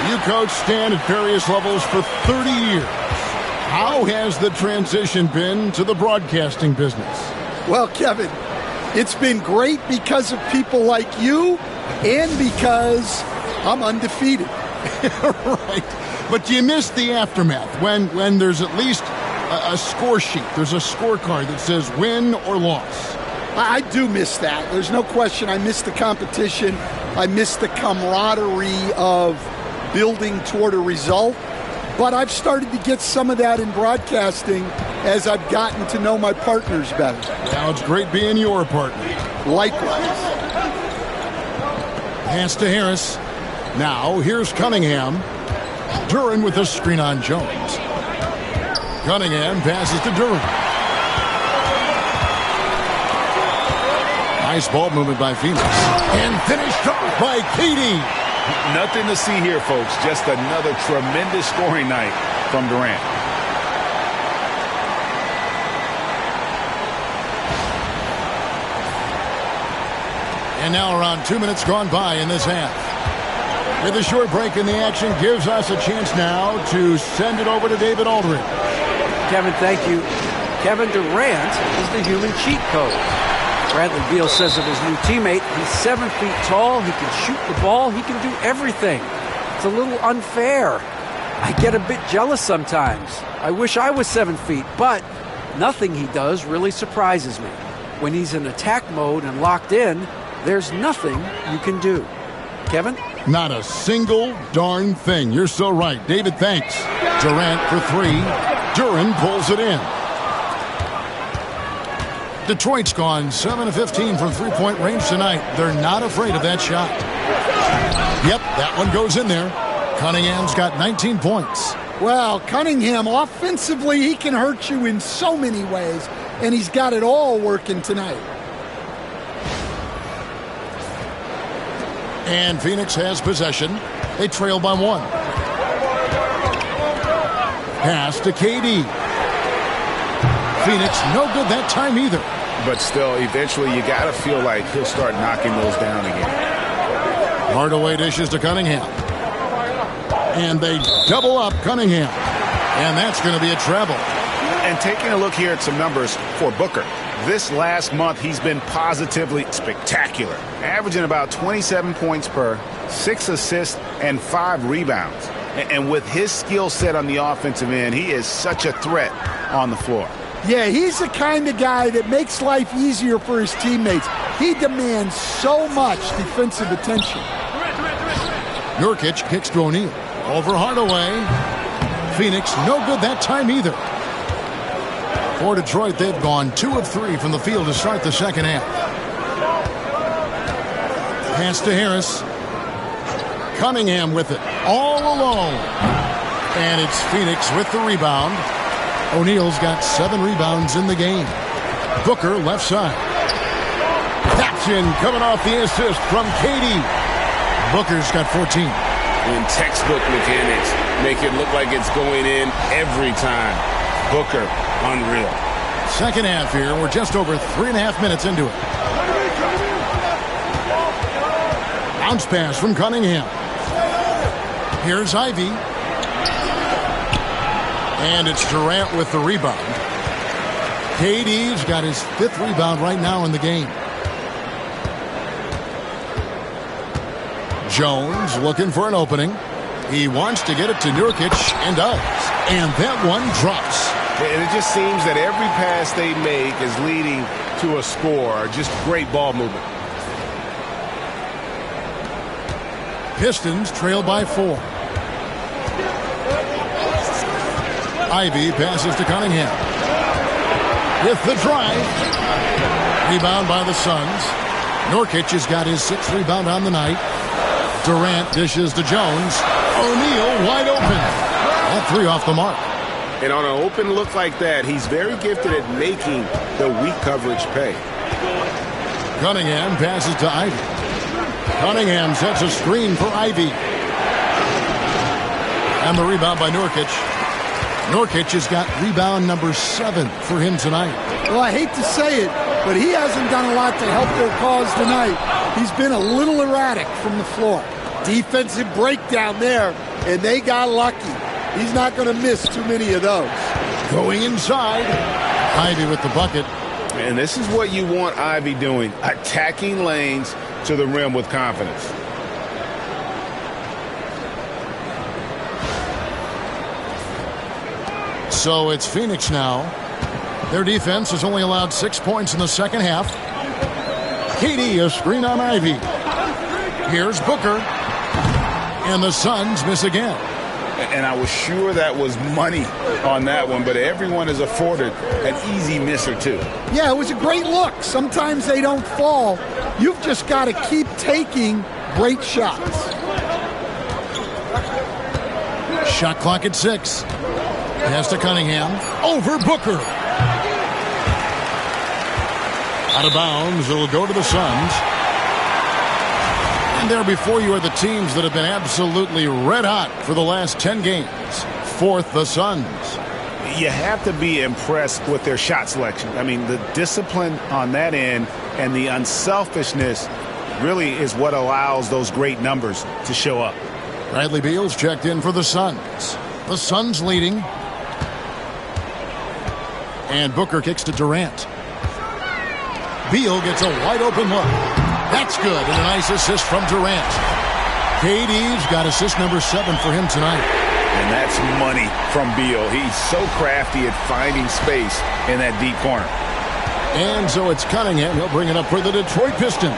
A: You coach Stan at various levels for 30 years. How has the transition been to the broadcasting business?
C: Well, Kevin, it's been great because of people like you and because I'm undefeated.
A: Right. But you miss the aftermath when there's at least a score sheet. There's a scorecard that says win or loss.
C: I do miss that. There's no question. I miss the competition. I miss the camaraderie of building toward a result. But I've started to get some of that in broadcasting as I've gotten to know my partners better.
A: Now it's great being your partner.
C: Likewise.
A: Pass to Harris. Now here's Cunningham. Duran with a screen on Jones. Cunningham passes to Duran. Nice ball movement by Phoenix. And finished off by Katie.
B: Nothing to see here, folks. Just another tremendous scoring night from Durant.
A: And now around 2 minutes gone by in this half. With a short break in the action gives us a chance now to send it over to David Aldridge.
D: Kevin, thank you. Kevin Durant is the human cheat code. Bradley Beal says of his new teammate, he's 7 feet tall, he can shoot the ball, he can do everything. It's a little unfair. I get a bit jealous sometimes. I wish I was 7 feet, but nothing he does really surprises me. When he's in attack mode and locked in, there's nothing you can do. Kevin?
A: Not a single darn thing. You're so right. David, thanks. Durant for 3. Duran pulls it in. Detroit's gone 7 of 15 from three-point range tonight. They're not afraid of that shot. Yep, that one goes in there. Cunningham's got 19 points.
C: Well, Cunningham, offensively, he can hurt you in so many ways, and he's got it all working tonight.
A: And Phoenix has possession. They trail by 1. Pass to KD. Phoenix, no good that time either.
E: But still, eventually you got to feel like he'll start knocking those down again.
A: Hardaway dishes to Cunningham. And they double up Cunningham. And that's going to be a treble.
E: And taking a look here at some numbers for Booker. This last month, he's been positively spectacular, averaging about 27 points per, 6 assists, and 5 rebounds. And with his skill set on the offensive end, he is such a threat on the floor.
C: Yeah, he's the kind of guy that makes life easier for his teammates. He demands so much defensive attention.
A: Nurkic kicks to O'Neal. Over Hardaway. Phoenix, no good that time either. For Detroit, they've gone 2 of 3 from the field to start the second half. Pass to Harris. Cunningham with it. All alone. And it's Phoenix with the rebound. O'Neal's got 7 rebounds in the game. Booker left side. Taps in, coming off the assist from KD. Booker's got 14.
B: When textbook mechanics make it look like it's going in every time. Booker, unreal.
A: Second half here. We're just over 3.5 minutes into it. Bounce pass from Cunningham. Here's Ivy. And it's Durant with the rebound. KD's got his 5th rebound right now in the game. Jones looking for an opening. He wants to get it to Nurkic and does. And that one drops.
E: And it just seems that every pass they make is leading to a score. Just great ball movement.
A: Pistons trail by 4. Ivy passes to Cunningham. With the drive. Rebound by the Suns. Nurkic has got his 6th rebound on the night. Durant dishes to Jones. O'Neal wide open. All 3 off the mark.
E: And on an open look like that, he's very gifted at making the weak coverage pay.
A: Cunningham passes to Ivy. Cunningham sets a screen for Ivy. And the rebound by Nurkic. Nurkic has got rebound number 7 for him tonight.
C: Well, I hate to say it, but he hasn't done a lot to help their cause tonight. He's been a little erratic from the floor. Defensive breakdown there, and they got lucky. He's not going to miss too many of those.
A: Going inside. Ivy with the bucket.
E: And this is what you want Ivy doing, attacking lanes to the rim with confidence.
A: So it's Phoenix now. Their defense has only allowed 6 points in the second half. KD, a screen on Ivy. Here's Booker. And the Suns miss again.
E: And I was sure that was money on that one, but everyone is afforded an easy miss or two.
C: Yeah, it was a great look. Sometimes they don't fall. You've just got to keep taking great shots.
A: Shot clock at 6. Pass to Cunningham. Over Booker. Out of bounds. It'll go to the Suns. And there before you are the teams that have been absolutely red hot for the last 10 games. Fourth, the Suns.
E: You have to be impressed with their shot selection. I mean, the discipline on that end and the unselfishness really is what allows those great numbers to show up.
A: Bradley Beal's checked in for the Suns. The Suns leading. And Booker kicks to Durant. Beal gets a wide open look. That's good, and a nice assist from Durant. KD's got assist number 7 for him tonight.
E: And that's money from Beal. He's so crafty at finding space in that deep corner.
A: And so it's Cunningham. He'll bring it up for the Detroit Pistons.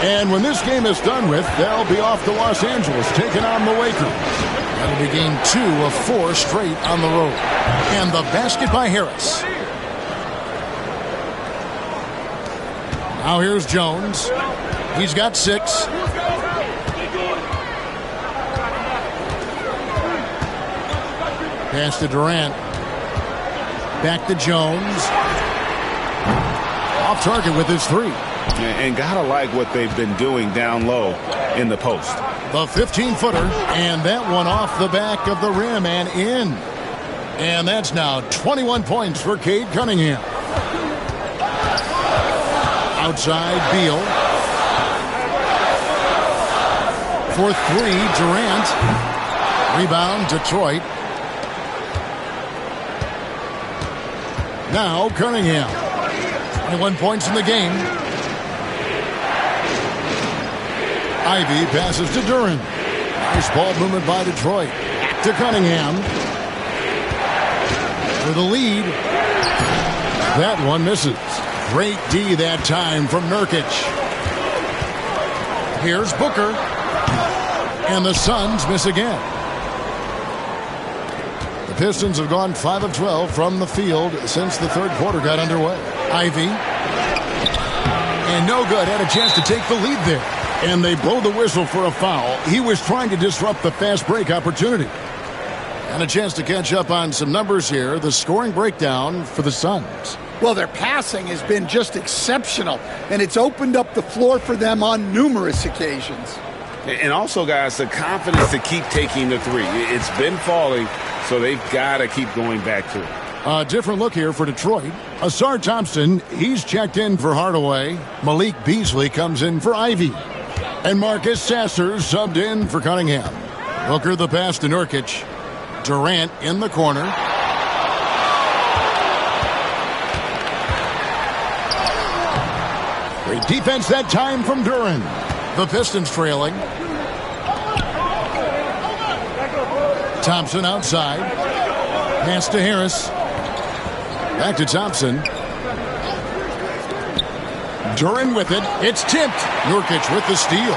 A: And when this game is done with, they'll be off to Los Angeles, taking on the Lakers. That'll be game 2 of 4 straight on the road. And the basket by Harris. Now here's Jones. He's got 6. Pass to Durant. Back to Jones. Off target with his 3.
E: And gotta like what they've been doing down low in the post.
A: The 15-footer, and that one off the back of the rim and in. And that's now 21 points for Cade Cunningham. Outside, Beal. For 3, Durant. Rebound, Detroit. Now Cunningham. 21 points in the game. Ivy passes to Duren. Nice ball movement by Detroit. Back to Cunningham. For the lead. That one misses. Great D that time from Nurkic. Here's Booker. And the Suns miss again. The Pistons have gone 5 of 12 from the field since the third quarter got underway. Ivy. And no good. Had a chance to take the lead there. And they blow the whistle for a foul. He was trying to disrupt the fast break opportunity. And a chance to catch up on some numbers here. The scoring breakdown for the Suns.
C: Well, their passing has been just exceptional, and it's opened up the floor for them on numerous occasions.
E: And also, guys, the confidence to keep taking the 3. It's been falling, so they've got to keep going back to it.
A: A different look here for Detroit. Asar Thompson, he's checked in for Hardaway. Malik Beasley comes in for Ivy. And Marcus Sasser subbed in for Cunningham. Booker the pass to Nurkic. Durant in the corner. Great defense that time from Duren. The Pistons trailing. Thompson outside. Pass to Harris. Back to Thompson. Duren with it. It's tipped. Nurkic with the steal.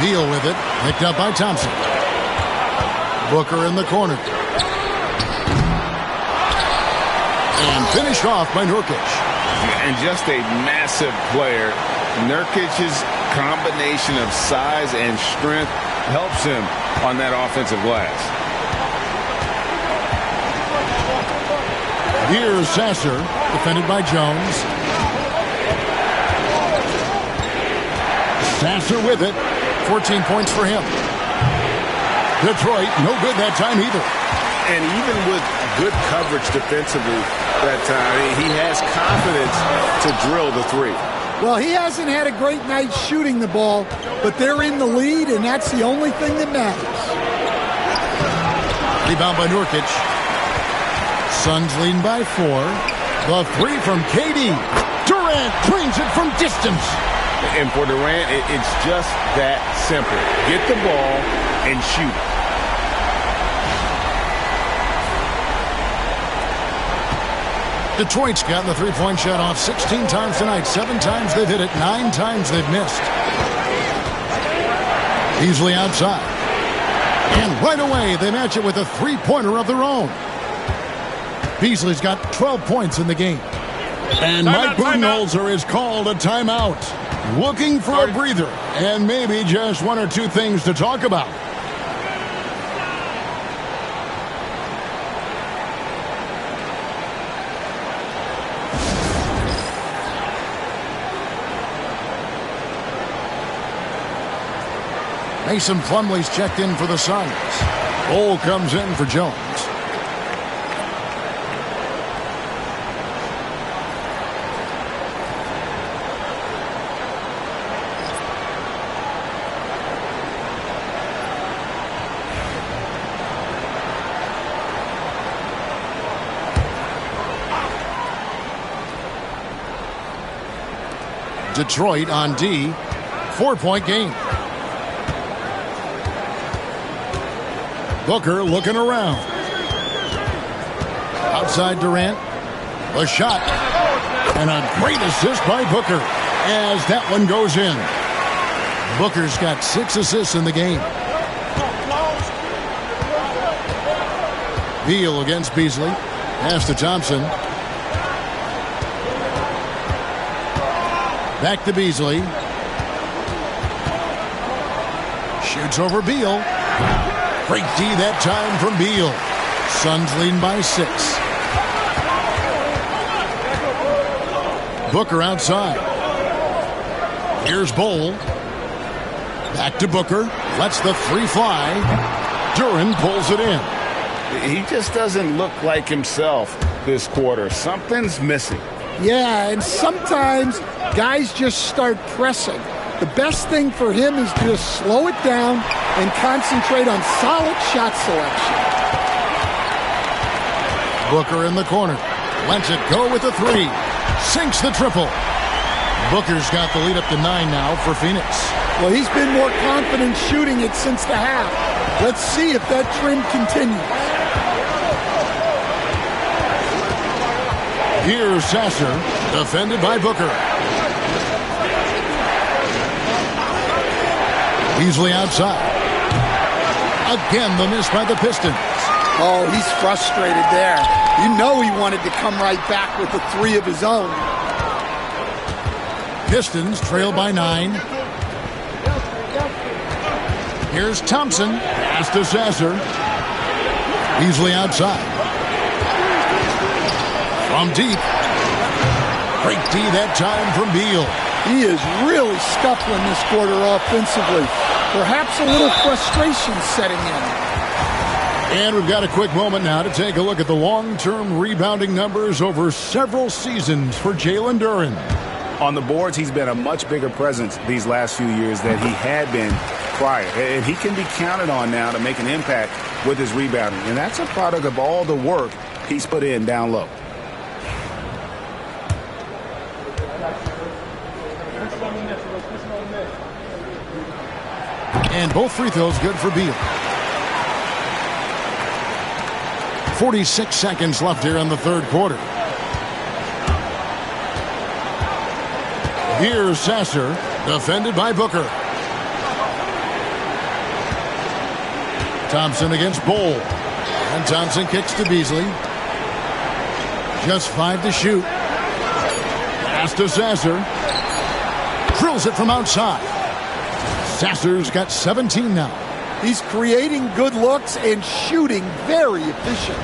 A: Beal with it. Picked up by Thompson. Booker in the corner. And finished off by Nurkic.
E: And just a massive player. Nurkic's combination of size and strength helps him on that offensive glass.
A: Here's Sasser, defended by Jones. Sasser with it. 14 points for him. Detroit, no good that time either.
E: And even with good coverage defensively that time, he has confidence to drill the three.
C: Well, he hasn't had a great night shooting the ball, but they're in the lead, and that's the only thing that matters.
A: Rebound by Nurkic. Suns leading by 4. The three from KD. Durant drains it from distance.
E: And for Durant, it's just that simple. Get the ball and shoot.
A: Detroit's gotten the three-point shot off 16 times tonight. 7 times they've hit it. 9 times they've missed. Easily outside. And right away, they match it with a three-pointer of their own. Beasley's got 12 points in the game. And Mike Budenholzer is called a timeout. Looking for a breather and maybe just 1 or 2 things to talk about. Mason Plumlee's checked in for the Suns. Cole comes in for Jones. Detroit on D. 4-point game. Booker looking around. Outside Durant. The shot. And a great assist by Booker as that one goes in. Booker's got 6 assists in the game. Beal against Beasley. Pass to Thompson. Back to Beasley. Shoots over Beal. Great D that time from Beal. Suns leading by 6. Booker outside. Here's Bol. Back to Booker. Lets the 3 fly. Duran pulls it in.
E: He just doesn't look like himself this quarter. Something's missing.
C: Yeah, and sometimes guys just start pressing. The best thing for him is to just slow it down and concentrate on solid shot selection.
A: Booker in the corner. Lets it go with the 3. Sinks the triple. Booker's got the lead up to 9 now for Phoenix.
C: Well, he's been more confident shooting it since the half. Let's see if that trend continues.
A: Here's Sasser, defended by Booker. Beasley outside. Again, the miss by the Pistons.
C: Oh, he's frustrated there. You know he wanted to come right back with the 3 of his own.
A: Pistons trail by 9. Here's Thompson. Pass to Sasser. Beasley outside. From deep. Great D that time from Beal.
C: He is really scuffling this quarter offensively. Perhaps a little frustration setting in.
A: And we've got a quick moment now to take a look at the long-term rebounding numbers over several seasons for Jalen Duran.
E: On the boards, he's been a much bigger presence these last few years than he had been prior. And he can be counted on now to make an impact with his rebounding. And that's a product of all the work he's put in down low.
A: And both free throws good for Beal. 46 seconds left here in the third quarter. Here's Sasser, defended by Booker. Thompson against Bol. And Thompson kicks to Beasley. Just 5 to shoot. Pass to Sasser. Drills it from outside. Sasser's got 17 now.
C: He's creating good looks and shooting very efficient.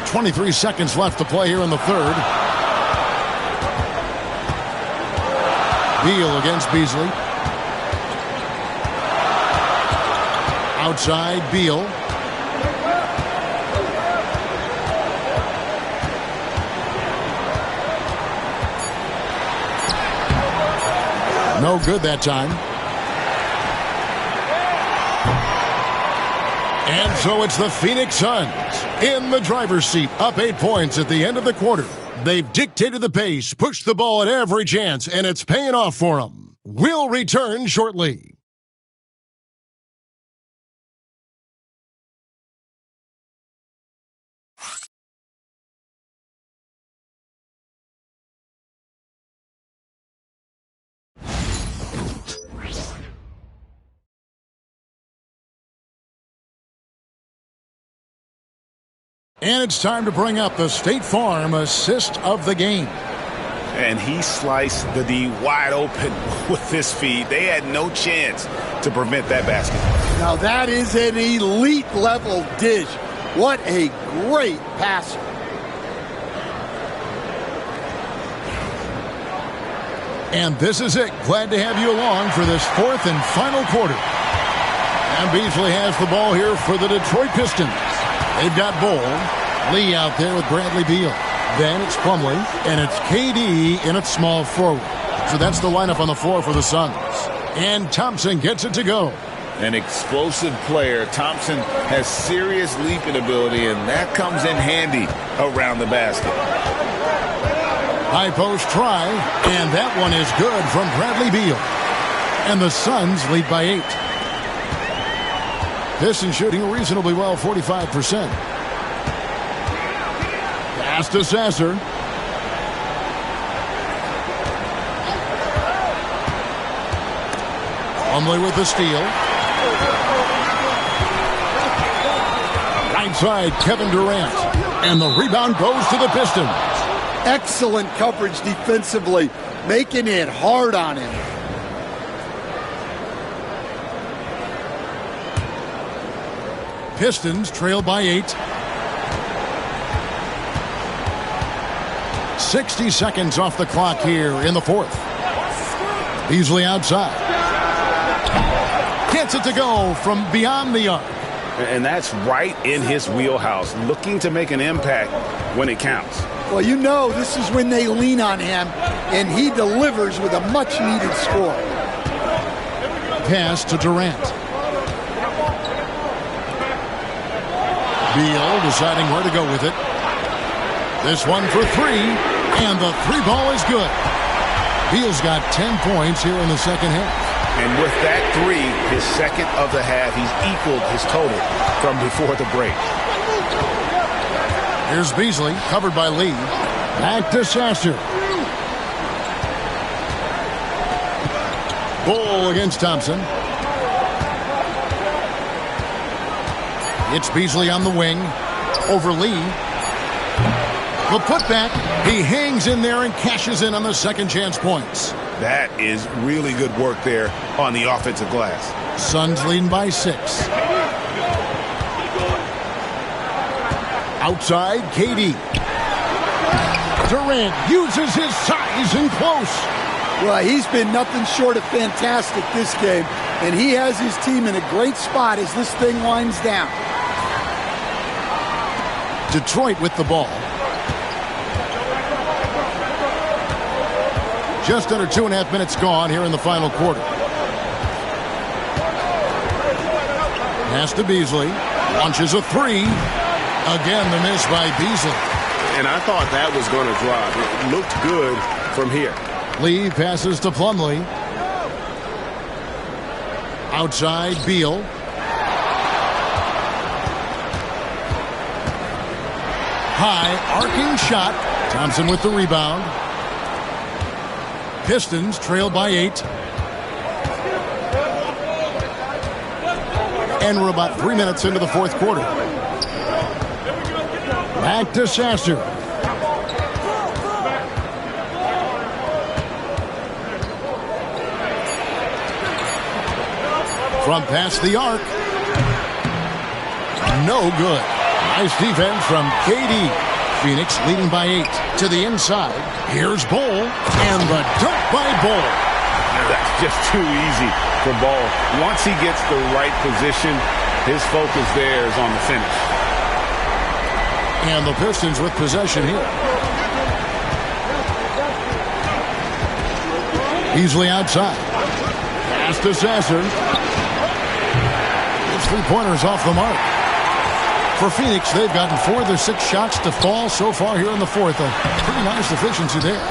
A: 23 seconds left to play here in the third. Beal against Beasley. Outside, Beal. No good that time. And so it's the Phoenix Suns in the driver's seat, up 8 points at the end of the quarter. They've dictated the pace, pushed the ball at every chance, and it's paying off for them. We'll return shortly. And it's time to bring up the State Farm assist of the game.
E: And he sliced the D wide open with this feed. They had no chance to prevent that basket.
C: Now that is an elite level dish. What a great passer.
A: And this is it. Glad to have you along for this fourth and final quarter. And Beasley has the ball here for the Detroit Pistons. They've got Bull, Lee out there with Bradley Beal. Then it's Plumlee, and it's KD in its small forward. So that's the lineup on the floor for the Suns. And Thompson gets it to go.
B: An explosive player. Thompson has serious leaping ability, and that comes in handy around the basket.
A: High post try, and that one is good from Bradley Beal. And the Suns lead by 8. Pistons shooting reasonably well, 45%. Pass to Sasser. Plumlee with the steal. Right side, Kevin Durant. And the rebound goes to the Pistons.
C: Excellent coverage defensively, making it hard on him.
A: Pistons trail by 8. 60 seconds off the clock here in the fourth. Beasley outside. Gets it to go from beyond the arc.
E: And that's right in his wheelhouse, looking to make an impact when it counts.
C: Well, you know this is when they lean on him, and he delivers with a much-needed score.
A: Pass to Durant. Beal deciding where to go with it. This one for 3, and the 3 ball is good. Beal's got 10 points here in the second half.
E: And with that 3, his second of the half, he's equaled his total from before the break.
A: Here's Beasley, covered by Lee. Back to Sasser. Bull against Thompson. It's Beasley on the wing. Over Lee. The putback. He hangs in there and cashes in on the second chance points.
E: That is really good work there on the offensive glass.
A: Suns leading by 6. Outside, KD. Durant uses his size and close.
C: Well, he's been nothing short of fantastic this game, and he has his team in a great spot as this thing winds down.
A: Detroit with the ball. Just under 2.5 minutes gone here in the final quarter. Pass to Beasley. Launches a 3. Again, the miss by Beasley.
K: And I thought that was going to drop. It looked good from here.
A: Lee passes to Plumlee. Outside, Beal. High, arcing shot. Thompson with the rebound. Pistons trail by 8. And we're about 3 minutes into the fourth quarter. Back to Sasser. From past the arc. No good. Nice defense from KD. Phoenix leading by 8. To the inside. Here's Bull. And the dunk by Bull.
E: That's just too easy for Ball. Once he gets the right position,
B: His focus there is on the finish.
A: And the Pistons with possession here. Easily outside. Pass to Sasser. It's 3-pointers off the mark. For Phoenix, they've gotten 4 of their 6 shots to fall so far here in the fourth. A pretty nice efficiency there.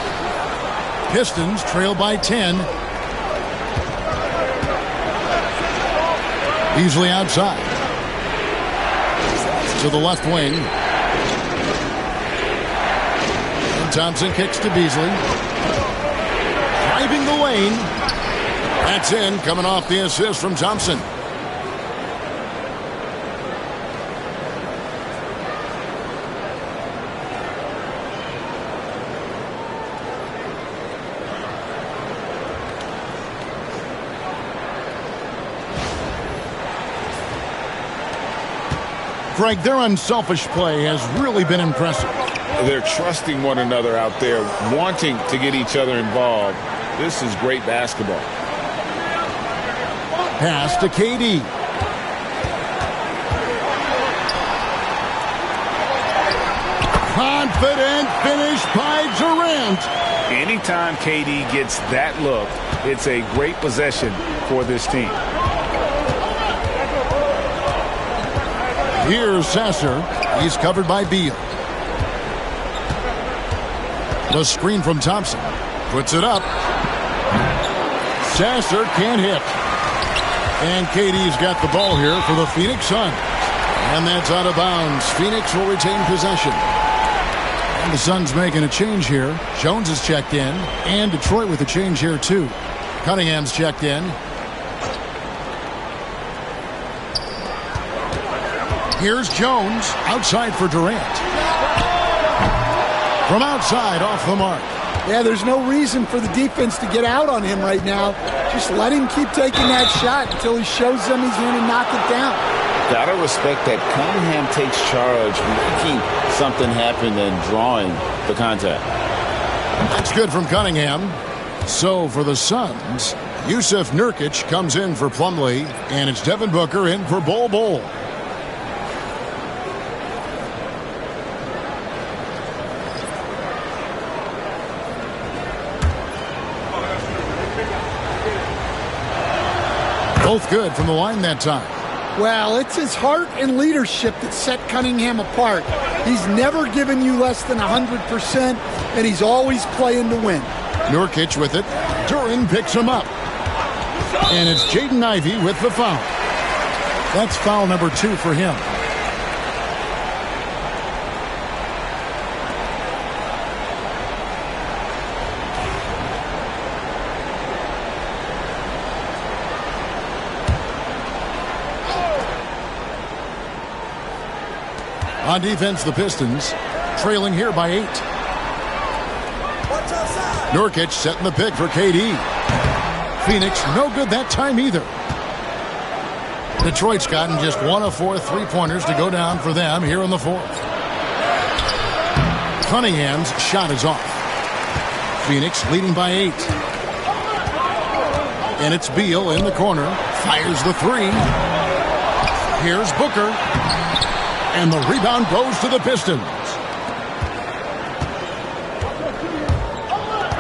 A: Pistons trail by 10. Easily outside. To the left wing. And Thompson kicks to Beasley. Driving the lane. That's in, coming off the assist from Thompson. Greg, their unselfish play has really been impressive.
B: They're trusting one another out there, wanting to get each other involved. This is great basketball.
A: Pass to KD. Confident finish by Durant.
B: Anytime KD gets that look, it's a great possession for this team.
A: Here's Sasser. He's covered by Beal. The screen from Thompson. Puts it up. Sasser can't hit. And KD's got the ball here for the Phoenix Suns. And that's out of bounds. Phoenix will retain possession. And the Suns making a change here. Jones is checked in. And Detroit with a change here too. Cunningham's checked in. Here's Jones outside for Durant. From outside off the mark.
C: Yeah, there's no reason for the defense to get out on him right now. Just let him keep taking that shot until he shows them he's going to knock it down.
B: Gotta respect that Cunningham takes charge, making something happen and drawing the contact.
A: That's good from Cunningham. So for the Suns, Yusuf Nurkic comes in for Plumlee, and it's Devin Booker in for Bol Bol. Both good from the line that time.
C: Well, it's his heart and leadership that set Cunningham apart. He's never given you less than 100%, and he's always playing to win.
A: Nurkic with it. Duran picks him up. And it's Jaden Ivey with the foul. That's foul number 2 for him. On defense, the Pistons trailing here by 8. Nurkic setting the pick for KD. Phoenix no good that time either. Detroit's gotten just 1 of 4 3-pointers to go down for them here in the fourth. Cunningham's shot is off. Phoenix leading by 8. And it's Beal in the corner. Fires the 3. Here's Booker. And the rebound goes to the Pistons.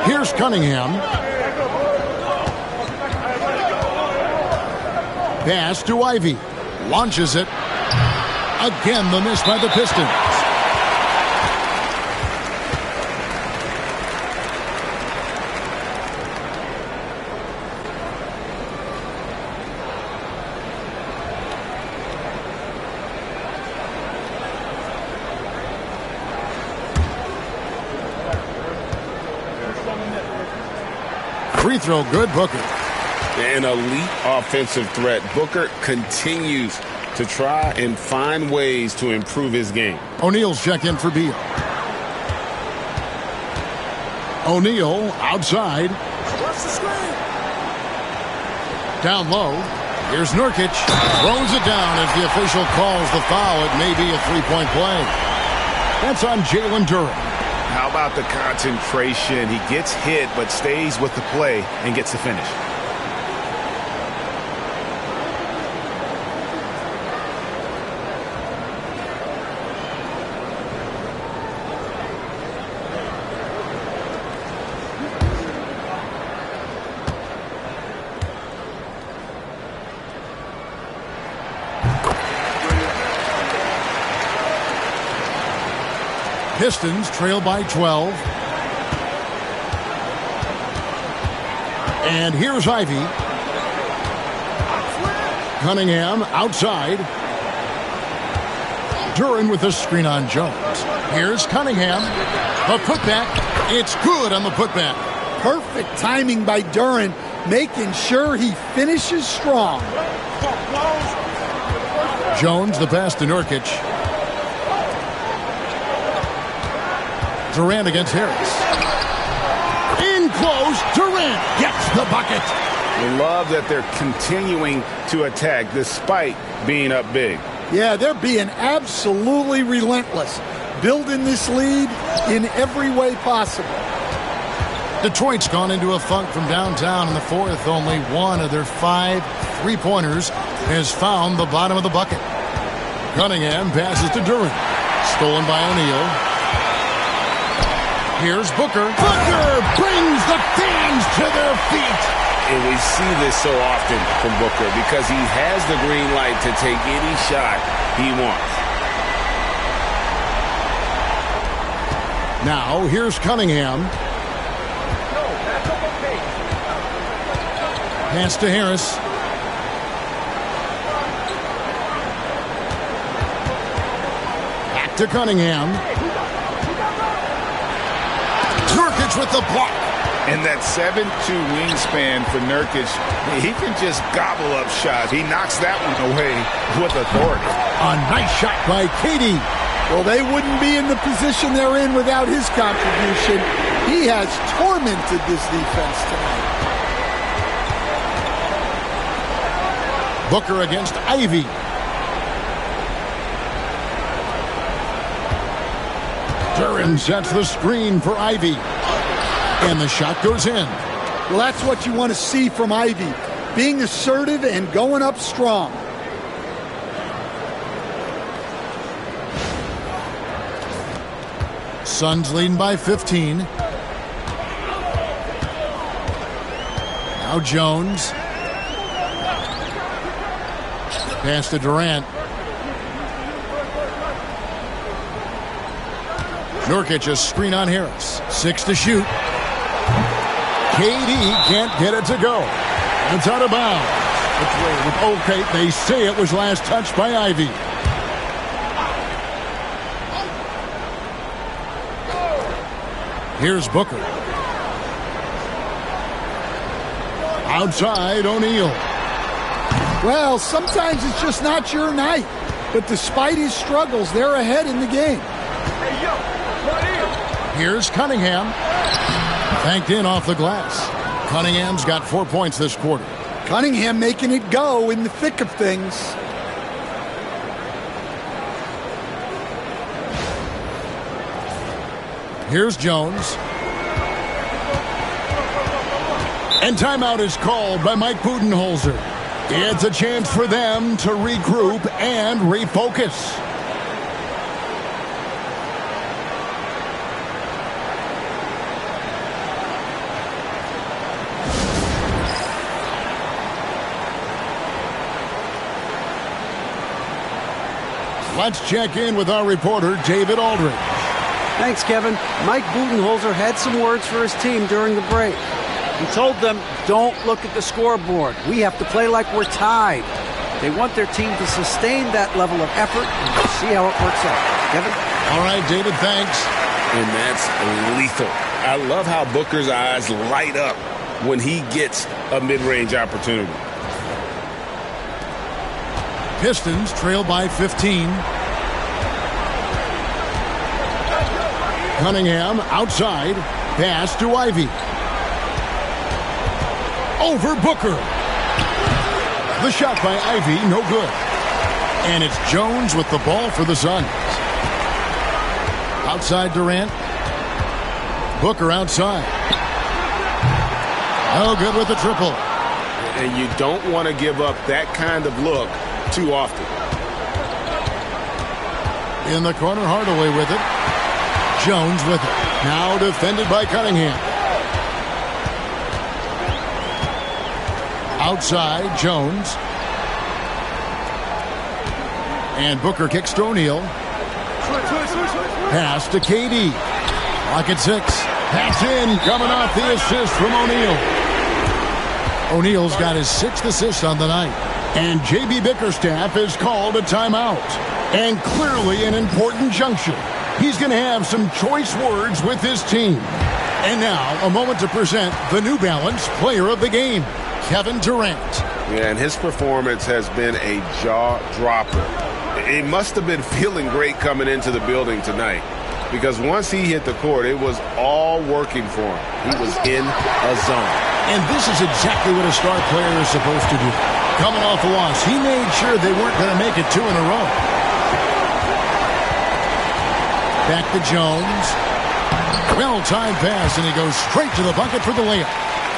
A: Here's Cunningham. Pass to Ivey. Launches it. Again, the miss by the Pistons. Free throw good, Booker.
B: An elite offensive threat. Booker continues to try and find ways to improve his game.
A: O'Neal's checked in for Beal. O'Neal outside. Down low. Here's Nurkic. Throws it down as the official calls the foul. It may be a 3-point play. That's on Jalen Duran.
E: How about the concentration? He gets hit but stays with the play and gets the finish.
A: Pistons trail by 12. And here's Ivy. Cunningham outside. Duren with a screen on Jones. Here's Cunningham. The putback. It's good on the putback.
C: Perfect timing by Duren, making sure he finishes strong.
A: Jones, the pass to Nurkic. Durant against Harris. In close, Durant gets the bucket.
E: We love that they're continuing to attack despite being up big.
C: Yeah, they're being absolutely relentless, building this lead in every way possible.
A: Detroit's gone into a funk from downtown in the fourth. Only one of their 5 3-pointers has found the bottom of the bucket. Cunningham passes to Duren. Stolen by O'Neal. Here's Booker. Booker brings the fans to their feet.
B: And we see this so often from Booker because he has the green light to take any shot he wants.
A: Now, here's Cunningham. Pass to Harris. Back to Cunningham. Nurkic with the block.
E: And that 7'2" wingspan for Nurkic, he can just gobble up shots. He knocks that one away with authority.
A: A nice shot by KD.
C: Well, they wouldn't be in the position they're in without his contribution. He has tormented this defense tonight.
A: Booker against Ivy. Duren sets the screen for Ivy. And the shot goes in.
C: Well, that's what you want to see from Ivy. Being assertive and going up strong.
A: Suns leading by 15. Now Jones. Pass to Durant. Nurkic a screen on Harris. 6 to shoot. KD can't get it to go. It's out of bounds. Okay, they say it was last touched by Ivy. Here's Booker. Outside, O'Neal.
C: Well, sometimes it's just not your night. But despite his struggles, they're ahead in the game.
A: Here's Cunningham. Banked in off the glass. Cunningham's got 4 points this quarter.
C: Cunningham making it go in the thick of things.
A: Here's Jones. And timeout is called by Mike Budenholzer. It's a chance for them to regroup and refocus. Let's check in with our reporter, David Aldridge.
D: Thanks, Kevin. Mike Budenholzer had some words for his team during the break. He told them, don't look at the scoreboard. We have to play like we're tied. They want their team to sustain that level of effort, and we'll see how it works out. Kevin?
A: All right, David, thanks.
B: And that's lethal. I love how Booker's eyes light up when he gets a mid-range opportunity.
A: Pistons trail by 15. Cunningham outside. Pass to Ivy. Over Booker. The shot by Ivy, no good. And it's Jones with the ball for the Suns. Outside Durant. Booker outside. No good with the triple.
B: And you don't want to give up that kind of look too often.
A: In the corner, Hardaway with it. Jones with it. Now defended by Cunningham. Outside, Jones. And Booker kicks to O'Neal. Pass to KD. Clock at 6. Pass in, coming off the assist from O'Neal. O'Neal's got his 6th assist on the night. And J.B. Bickerstaff has called a timeout. And clearly an important juncture. He's going to have some choice words with his team. And now, a moment to present the New Balance Player of the Game, Kevin Durant.
K: Yeah, and his performance has been a jaw-dropper. He must have been feeling great coming into the building tonight, because once he hit the court, it was all working for him. He was in a zone.
A: And this is exactly what a star player is supposed to do. Coming off a loss, he made sure they weren't going to make it 2 in a row. Back to Jones. Well-timed pass, and he goes straight to the bucket for the layup.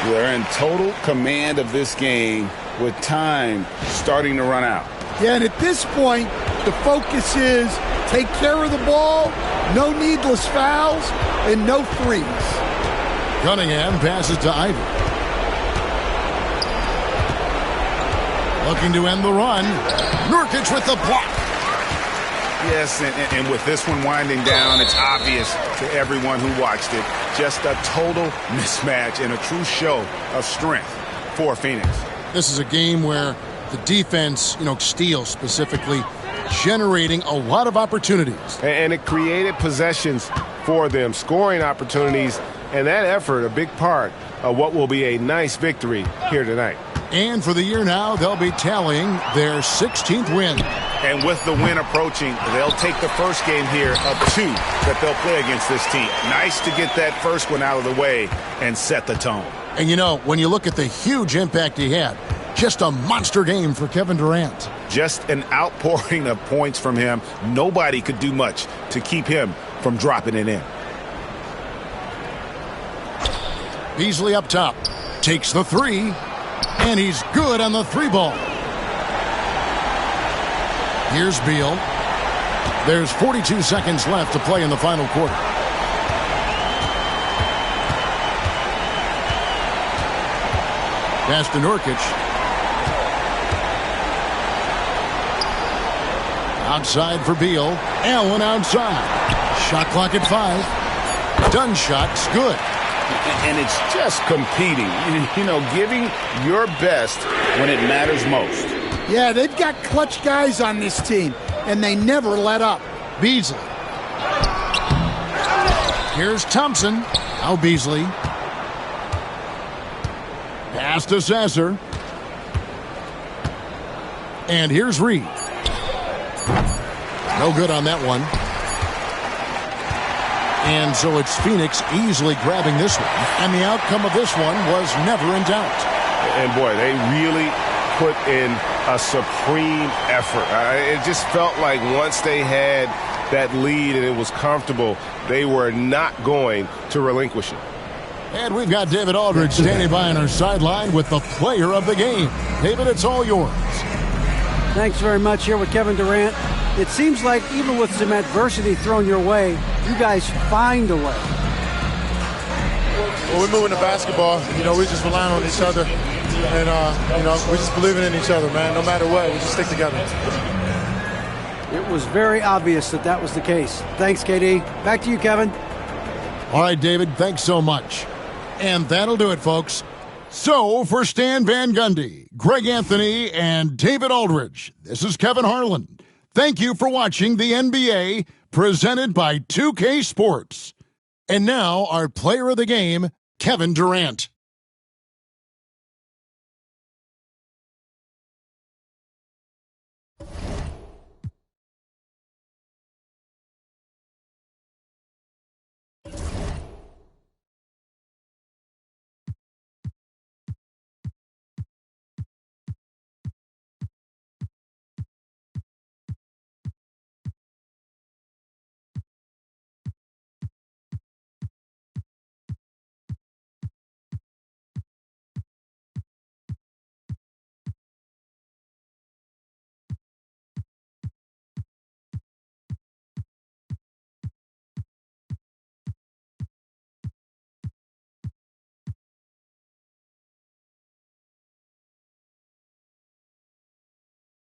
B: They're in total command of this game with time starting to run out.
C: Yeah, and at this point, the focus is take care of the ball, no needless fouls, and no threes.
A: Cunningham passes to Ivy. Looking to end the run. Nurkic with the block.
E: Yes, and with this one winding down, it's obvious to everyone who watched it. Just a total mismatch and a true show of strength for Phoenix.
A: This is a game where the defense, steals specifically, generating a lot of opportunities.
K: And it created possessions for them, scoring opportunities, and that effort a big part of what will be a nice victory here tonight.
A: And for the year now, they'll be tallying their 16th win.
E: And with the win approaching, they'll take the first game here of 2 that they'll play against this team. Nice to get that first one out of the way and set the tone.
A: And when you look at the huge impact he had, just a monster game for Kevin Durant.
E: Just an outpouring of points from him. Nobody could do much to keep him from dropping it in.
A: Beasley up top. Takes the 3. And he's good on the 3-ball. Here's Beal. There's 42 seconds left to play in the final quarter. Pass to Nurkic. Outside for Beal. Allen outside. Shot clock at 5. Done shot's good.
B: And it's just competing, giving your best when it matters most.
C: Yeah, they've got clutch guys on this team, and they never let up.
A: Beasley. Here's Thompson. Now Beasley. Pass to Sasser. And here's Reed. No good on that one. And so it's Phoenix easily grabbing this one. And the outcome of this one was never in doubt.
K: And boy, they really put in a supreme effort. It just felt like once they had that lead and it was comfortable, they were not going to relinquish it.
A: And we've got David Aldridge standing by on our sideline with the player of the game. David, it's all yours.
D: Thanks very much here with Kevin Durant. It seems like even with some adversity thrown your way, you guys find a way.
F: Well, we're moving the basketball. We're just relying on each other. And, we're just believing in each other, man. No matter what, we just stick together.
D: It was very obvious that was the case. Thanks, KD. Back to you, Kevin.
A: All right, David, thanks so much. And that'll do it, folks. So, for Stan Van Gundy, Greg Anthony, and David Aldridge, this is Kevin Harlan. Thank you for watching the NBA, presented by 2K Sports. And now, our player of the game, Kevin Durant.